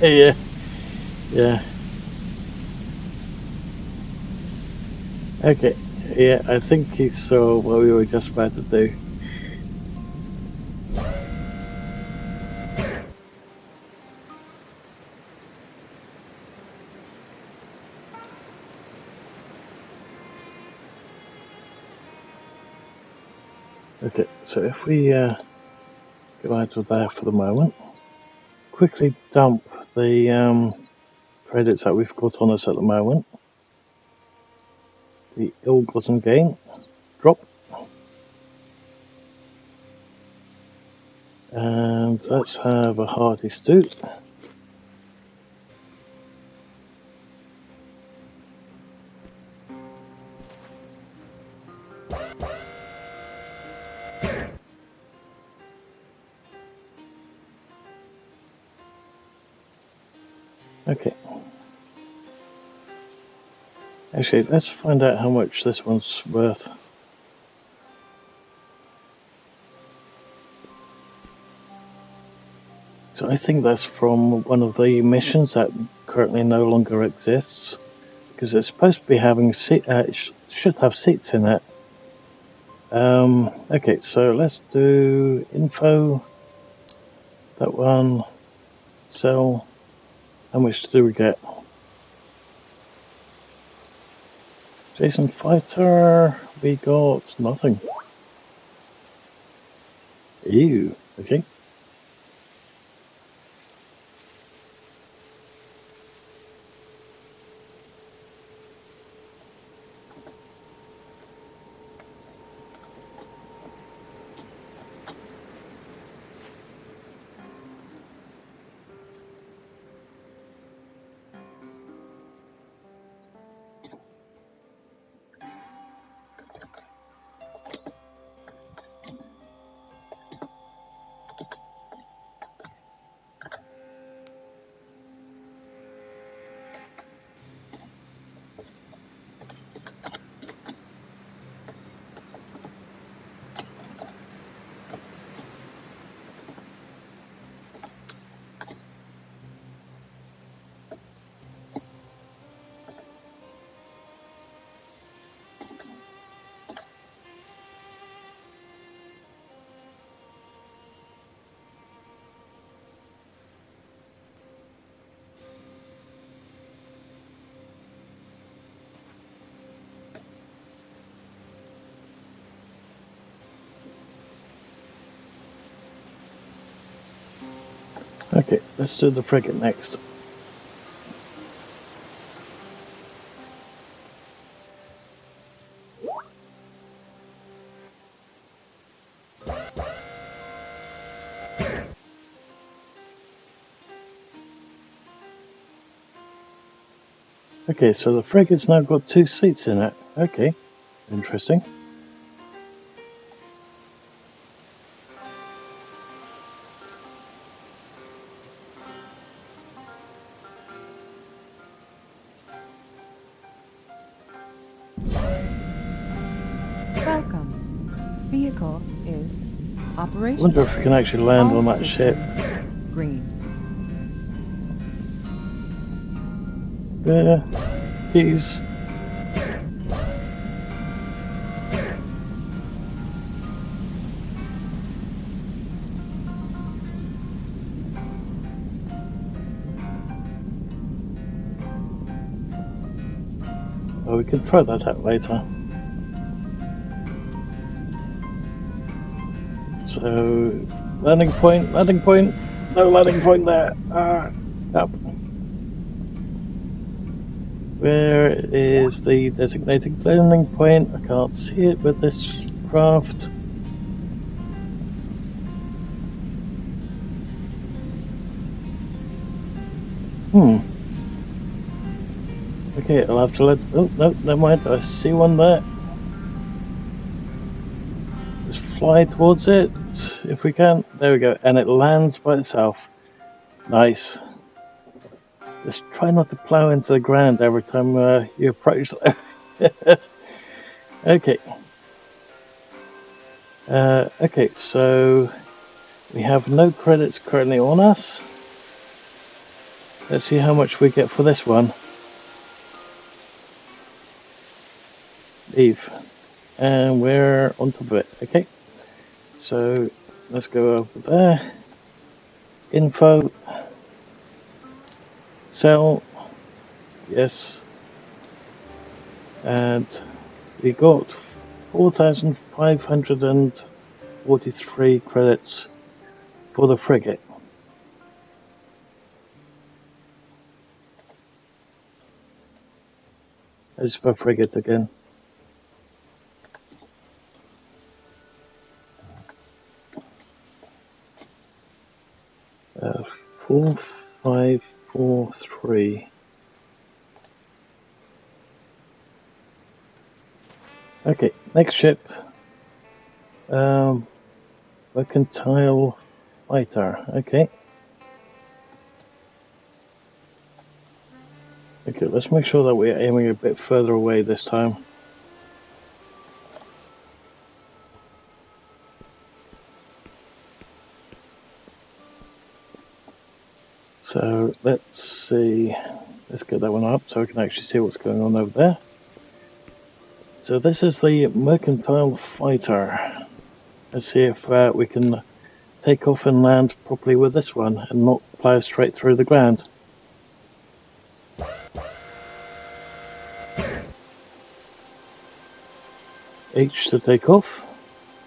Yeah, yeah. Okay, yeah, I think he saw what we were just about to do. Okay, so if we go out of there for the moment, quickly dump the credits that we've got on us at the moment. The ill-gotten gain, drop. And let's have a hearty stew. Okay. Actually, let's find out how much this one's worth. So I think that's from one of the missions that currently no longer exists, because it's supposed to be having should have seats in it. Okay, so let's do info. That one. Sell. How much do we get? Jason Fighter. We got nothing. Ew. Okay. Okay, let's do the frigate next. Okay, so the frigate's now got 2 seats in it. Okay, interesting. Welcome. Vehicle is I operational. wonder if we can actually land All on that ship. systems green. Yeah, keys. Oh, we can try that out later. So, landing point, no landing point there. Up. Where is the designated landing point? I can't see it with this craft. Okay, I'll have to let. Oh, no, never mind. I see one there. Just fly towards it if we can. There we go. And it lands by itself. Nice. Just try not to plow into the ground every time you approach there. Okay. Okay, so we have no credits currently on us. Let's see how much we get for this one. Leave. And we're on top of it. Okay. So let's go over there. Info. Sell. Yes. And we got 4,543 credits for the frigate. Let's spell frigate again. Uh, 4543. Okay, next ship. Mercantile Fighter. Okay. Okay, let's make sure that we're aiming a bit further away this time. So let's see, let's get that one up so we can actually see what's going on over there. So this is the Mercantile Fighter. Let's see if we can take off and land properly with this one and not plow straight through the ground. H to take off.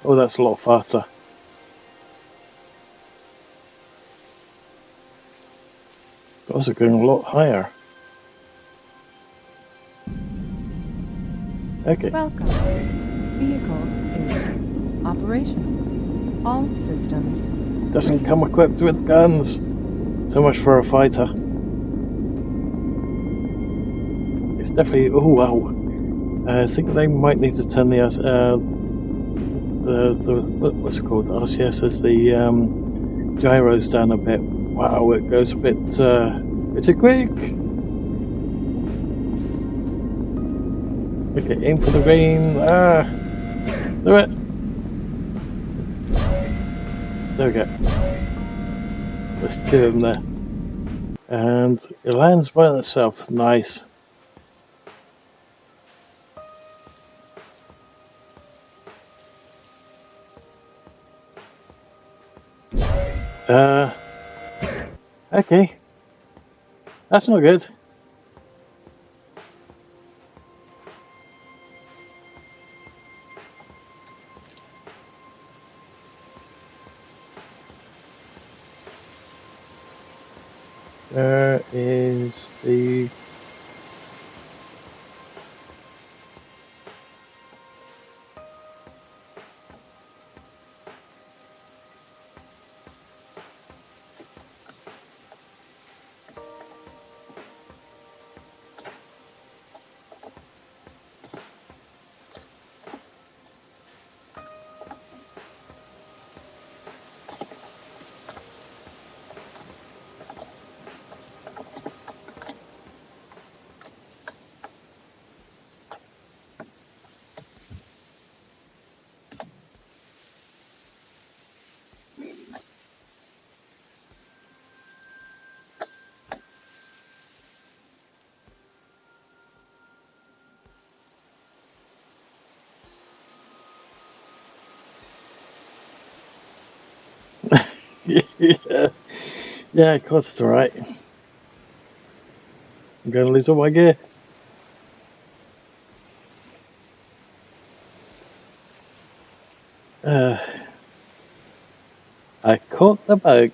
Oh, that's a lot faster. It's also going a lot higher. Okay. Welcome. Vehicle is operational. All systems. Doesn't come equipped with guns. So much for a fighter. It's definitely. Oh wow! I think they might need to turn the what's it called? RCS is the gyros down a bit. Wow, it goes a bit too quick. Okay, aim for the green. Do it. There we go. There's two of them there. And it lands by itself. Nice. Okay. That's not good. Where is the... yeah, of course it's alright. I'm going to lose all my gear. I caught the bug.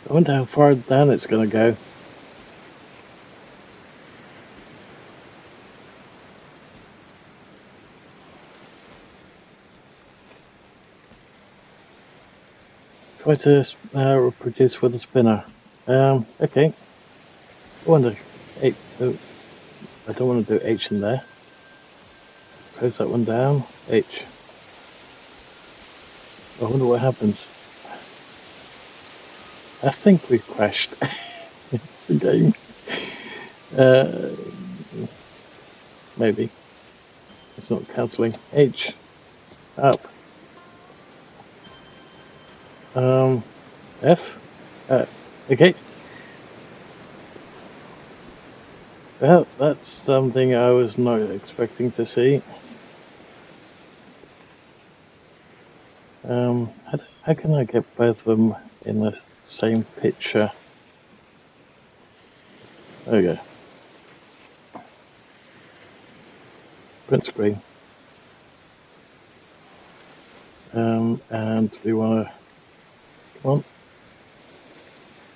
I wonder how far down it's going to go. Try to reproduce with a spinner. Okay. I wonder. I don't want to do H in there. Close that one down. H. I wonder what happens. I think we've crashed the game. Maybe. It's not cancelling. H. Up. F. Okay. Well, that's something I was not expecting to see. How can I get both of them in the same picture? There we go. Print screen. And we want to, come on,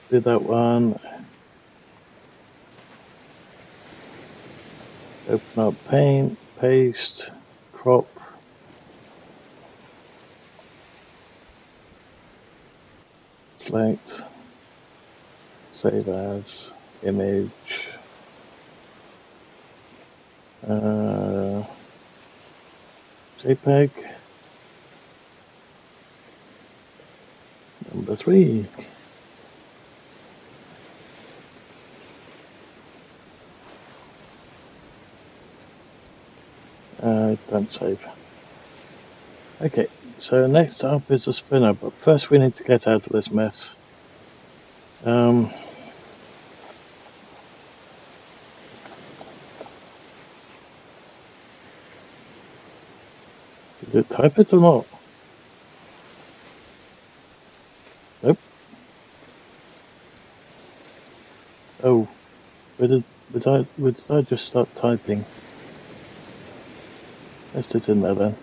do that one. Open up paint, paste, crop. select, save as, image, JPEG, number 3. Don't save. Okay, so next up is a spinner, but first we need to get out of this mess. Did it type it or not? Nope. Oh, would I just start typing? Let's do it in there then.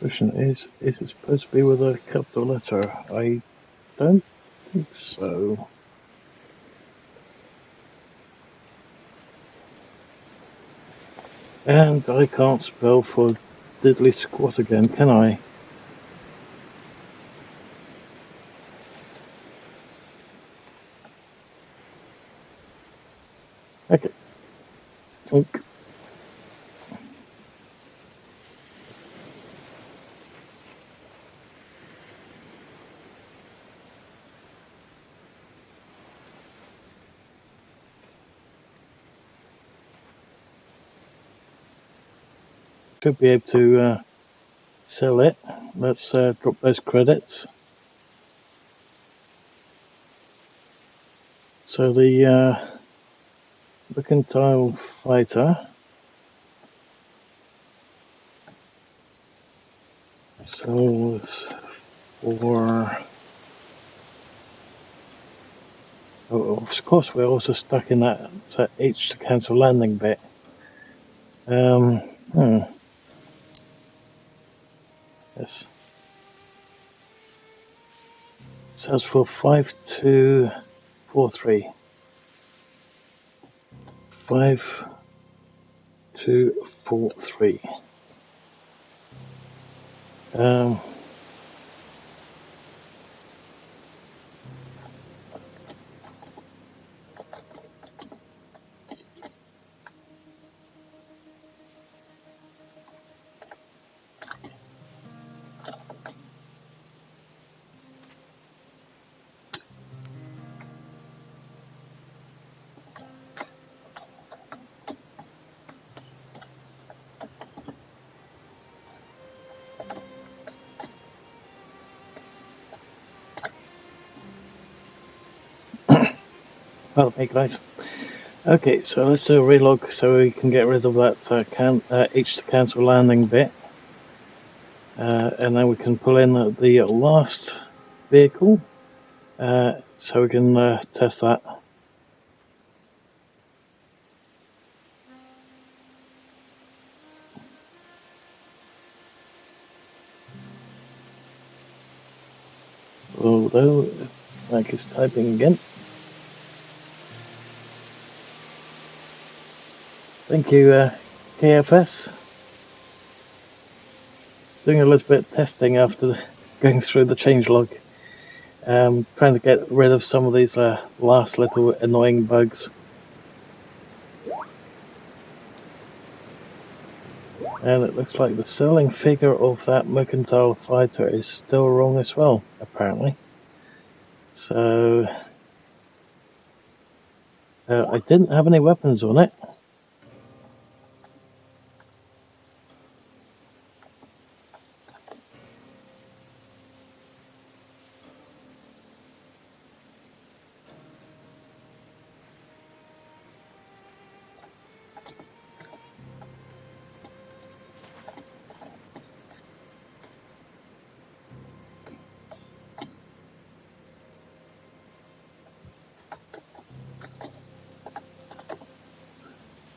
Question is it supposed to be with a capital letter? I don't think so. And I can't spell for diddly squat again, can I? Okay. Oink. Should be able to sell it. Let's drop those credits. So the Mercantile Fighter. So it's for. Oh, of course, we're also stuck in that H to cancel landing bit. Yes. Sells for 5243. 5243. Well, hey guys. Okay, so let's do a relog so we can get rid of that H to cancel landing bit. And then we can pull in the last vehicle so we can test that. Although, like it's typing again. Thank you, KFS. Doing a little bit of testing after going through the changelog. Trying to get rid of some of these last little annoying bugs. And it looks like the selling figure of that Mercantile Fighter is still wrong as well, apparently. So, I didn't have any weapons on it.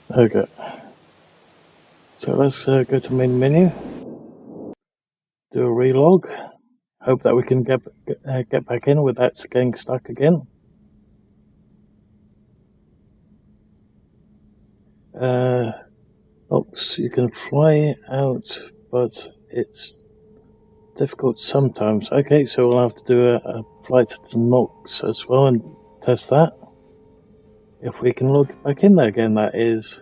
Okay. So let's go to main menu. Do a relog. Hope that we can get back in without getting stuck again. Nox, you can fly out, but it's difficult sometimes. Okay, so we'll have to do a flight to Nox as well and test that. If we can log back in there again, that is.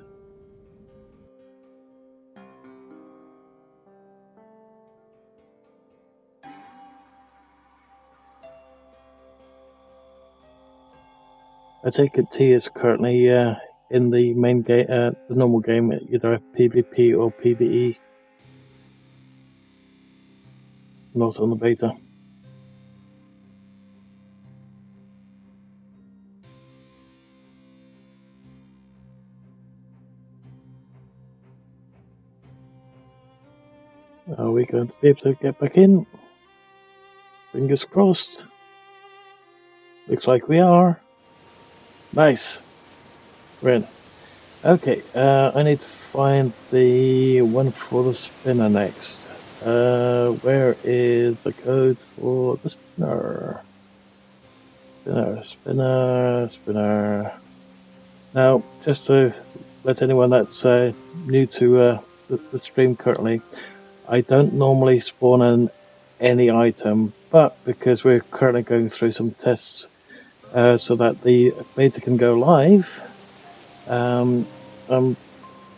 I take it T is currently in the main game, the normal game, either PvP or PvE. Not on the beta. Are we going to be able to get back in? Fingers crossed. Looks like we are. Nice. We're in. Okay, I need to find the one for the spinner next. Where is the code for the spinner? Spinner. Now, just to let anyone that's new to the stream currently, I don't normally spawn in any item, but because we're currently going through some tests so that the beta can go live, I'm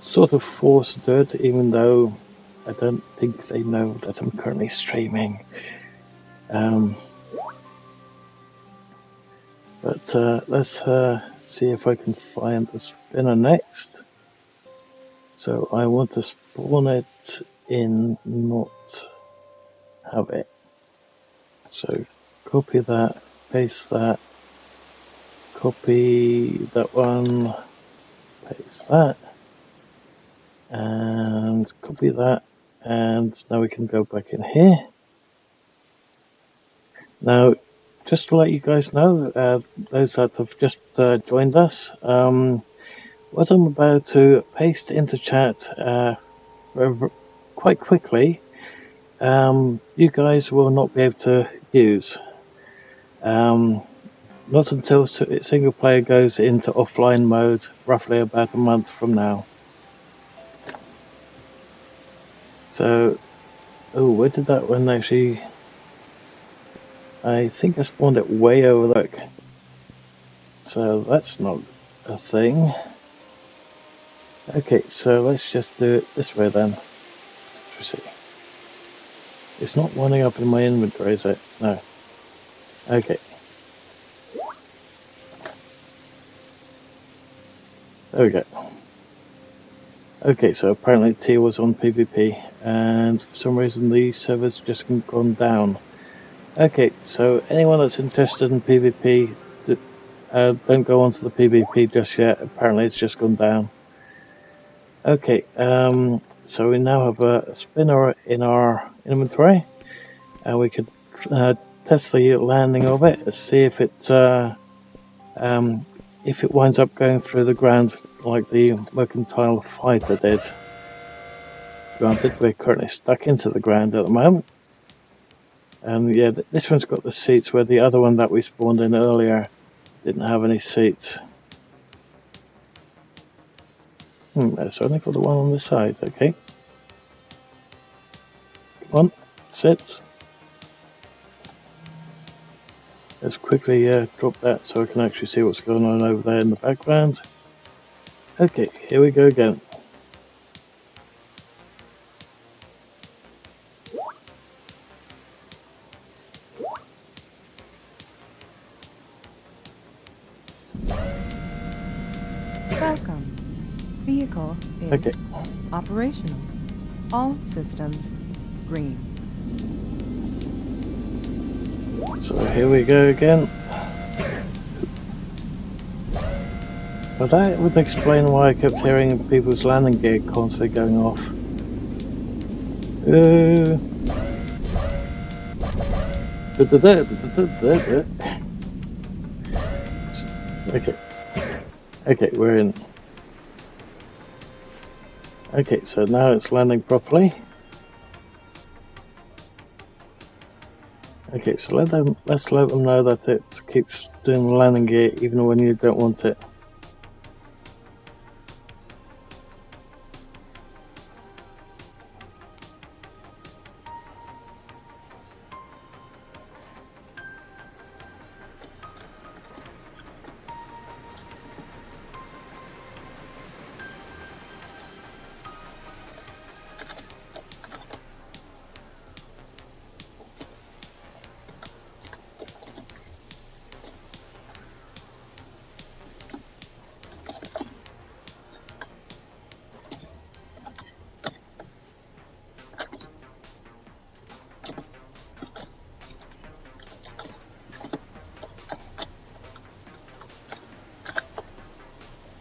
sort of forced to do it, even though I don't think they know that I'm currently streaming. But let's see if I can find the spinner next. So I want to spawn it in, not have it. So copy that, paste that, copy that one, paste that, and copy that, and now we can go back in here. Now, just to let you guys know, those that have just joined us, what I'm about to paste into chat quite quickly, you guys will not be able to use. Not until single player goes into offline mode, roughly about a month from now. So, oh, where did that one actually? I think I spawned it way over there. So that's not a thing. Okay, so let's just do it this way then. Let's see. It's not winding up in my inventory, is it? No. Okay. There we go. Okay, so apparently T was on PvP, and for some reason the server's just gone down. Okay, so anyone that's interested in PvP, don't go onto the PvP just yet. Apparently it's just gone down. Okay, so we now have a spinner in our inventory, and we could test the landing of it and see if it winds up going through the ground like the Mercantile Fighter did. Granted, we're currently stuck into the ground at the moment. And yeah, this one's got the seats where the other one that we spawned in earlier didn't have any seats. That's only for the one on this side, okay. Come on, sit. Let's quickly drop that so I can actually see what's going on over there in the background. Okay, here we go again. Welcome. Vehicle is Okay. operational. All systems green. So here we go again. Well, that would explain why I kept hearing people's landing gear constantly going off. Okay, we're in. Okay, so now it's landing properly. Okay, so let's let them know that it keeps doing the landing gear even when you don't want it.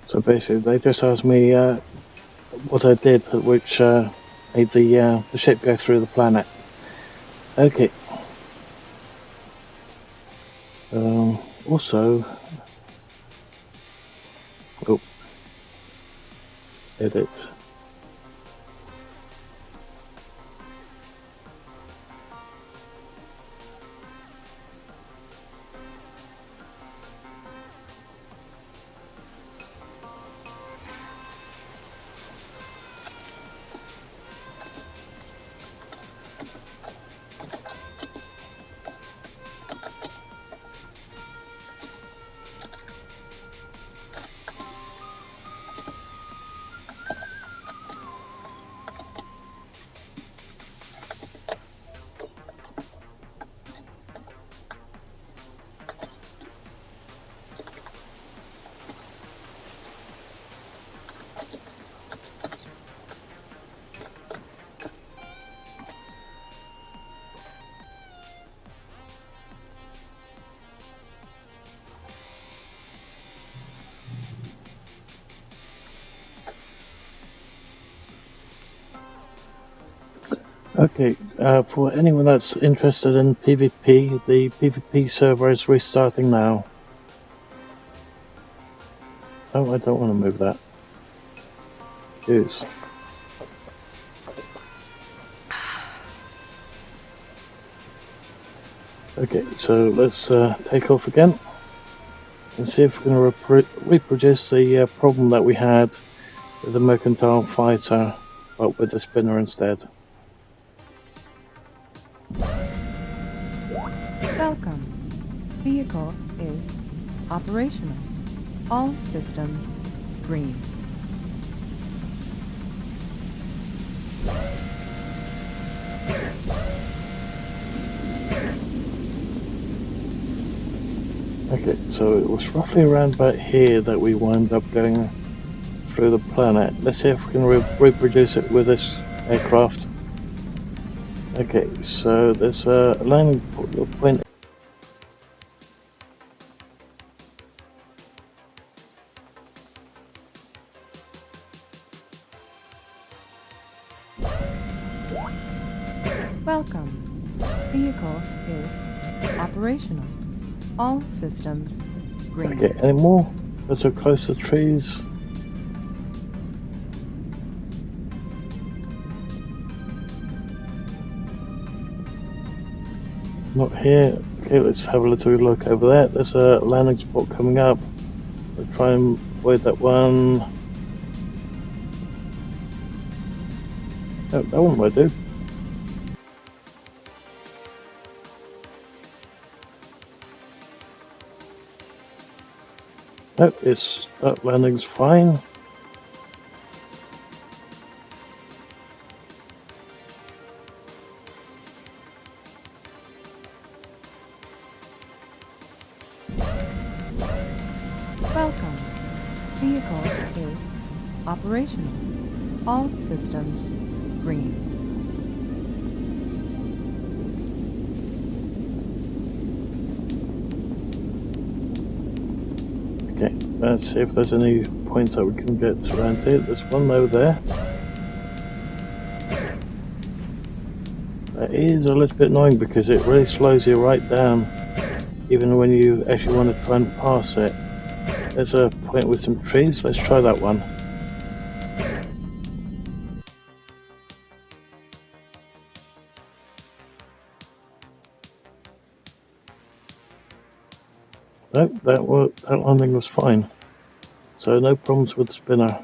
So basically, they just asked me what I did, which made the ship go through the planet. Okay. Also, oh, edit. Okay, for anyone that's interested in PvP, the PvP server is restarting now. Oh, I don't want to move that. Jeez. Okay, so let's take off again and see if we can reproduce the problem that we had with the Mercantile Fighter, but with the spinner instead. Welcome. Vehicle is operational. All systems green. Okay, so it was roughly around about here that we wound up going through the planet. Let's see if we can reproduce it with this aircraft. Okay, so there's a landing point. Welcome. Vehicle is operational. All systems green. Okay, any more? Let's go close to the trees. Not here. Okay, let's have a little look over there. There's a landing spot coming up. We'll try and avoid that one. Oh, that one might do. Nope, that landing's fine. Welcome. Vehicle is operational. All systems green. Okay, let's see if there's any points that we can get around here. There's one over there. That is a little bit annoying because it really slows you right down, even when you actually want to try and pass it. There's a point with some trees. Let's try that one. Nope, that landing was fine. So no problems with the spinner.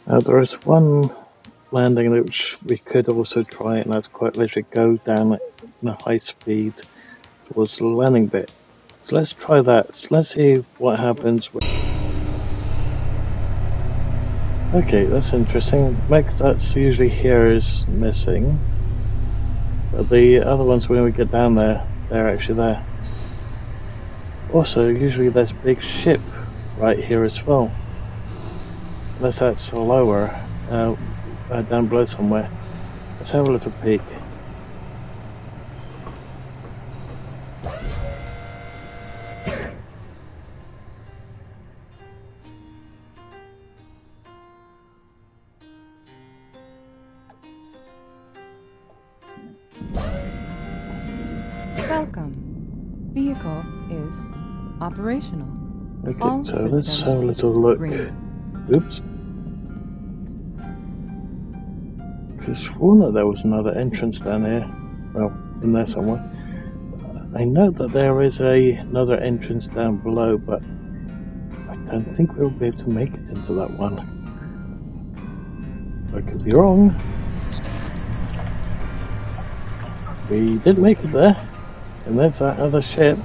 Now there is one landing which we could also try, and that's quite literally go down at a high speed towards the landing bit. So let's try that. So let's see what happens. Okay, that's interesting. Mech that's usually here is missing, but the other ones when we get down there, they're actually there. Also, usually there's a big ship right here as well. Unless that's lower, down below somewhere. Let's have a little peek. Welcome. Vehicle is operational. Okay, All so let's systems have a little look. green. Oops. Because sworn there was another entrance down here. Well, in there somewhere. I know that there is another entrance down below, but I don't think we'll be able to make it into that one. I could be wrong. We did make it there. And there's that other ship.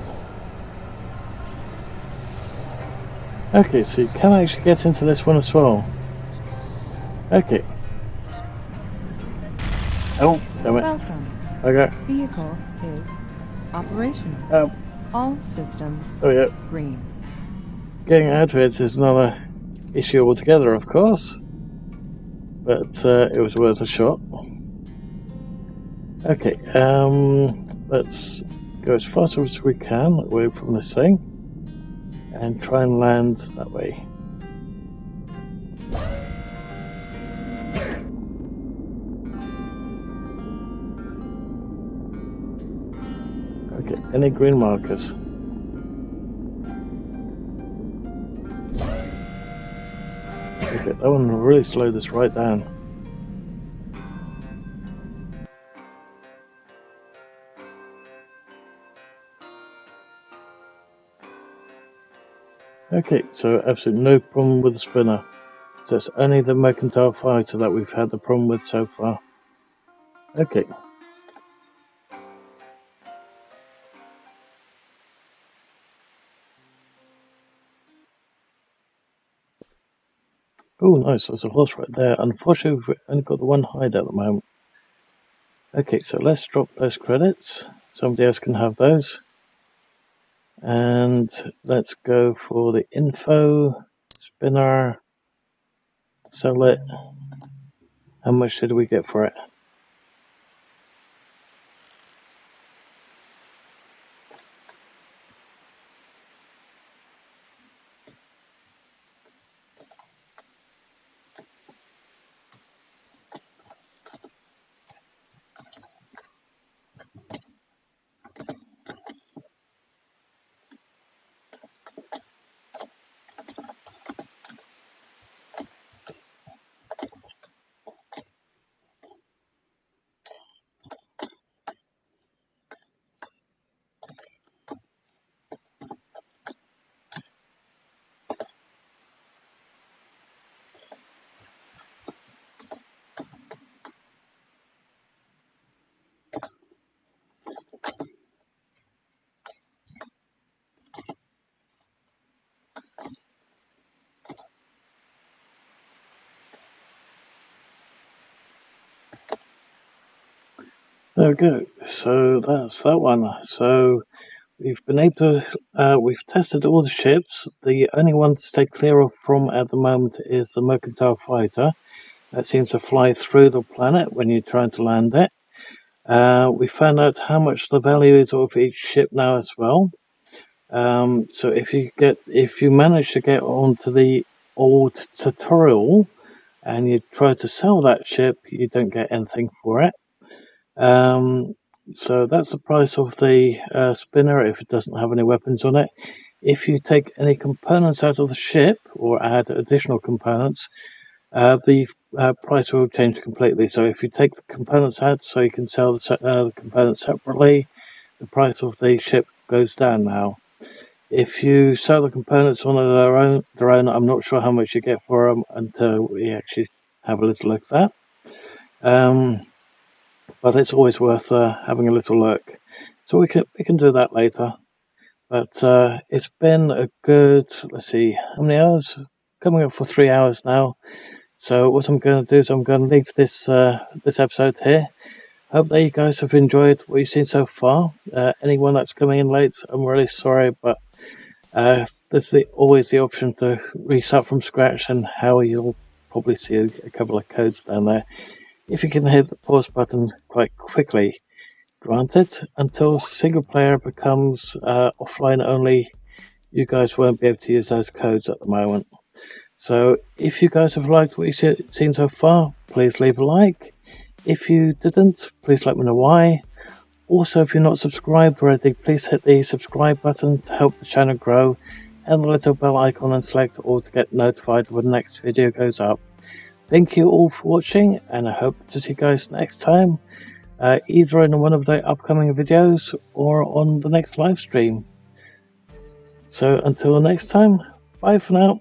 Okay, so you can actually get into this one as well. Okay. Oh, damn it. Welcome. Okay. Vehicle is operational. All systems Oh yeah. green. Getting out of it is another issue altogether, of course. But it was worth a shot. Okay, let's go as fast as we can away from this thing and try and land that way. Okay, any green markers? Okay, that one will really slow this right down. Okay, so absolutely no problem with the spinner. So it's only the Mercantile Fighter that we've had the problem with so far. Okay. Oh, nice, there's a horse right there. Unfortunately, we've only got the one hide at the moment. Okay, so let's drop those credits. Somebody else can have those. And let's go for the info, spinner, sell it. How much did we get for it? There we go. So that's that one. So we've been able to, we've tested all the ships. The only one to stay clear of from at the moment is the Mercantile Fighter. That seems to fly through the planet when you're trying to land it. We found out how much the value is of each ship now as well. So if you manage to get onto the ould tutorial and you try to sell that ship, you don't get anything for it. So that's the price of the spinner if it doesn't have any weapons on it. If you take any components out of the ship or add additional components, the price will change completely. So if you take the components out so you can sell the components separately, the price of the ship goes down now. If you sell the components on their own, I'm not sure how much you get for them until we actually have a little look at that. But it's always worth having a little look. So we can do that later. But it's been a good, let's see, how many hours? Coming up for 3 hours now. So what I'm going to do is I'm going to leave this this episode here. Hope that you guys have enjoyed what you've seen so far. Anyone that's coming in late, I'm really sorry, but There's always the option to restart from scratch, and how you'll probably see a couple of codes down there. If you can hit the pause button quite quickly, granted, until single player becomes offline only, you guys won't be able to use those codes at the moment. So if you guys have liked what you've seen so far, please leave a like. If you didn't, please let me know why. Also, if you're not subscribed already, please hit the subscribe button to help the channel grow, and the little bell icon and select all to get notified when the next video goes up. Thank you all for watching, and I hope to see you guys next time, either in one of the upcoming videos or on the next live stream. So until next time, bye for now.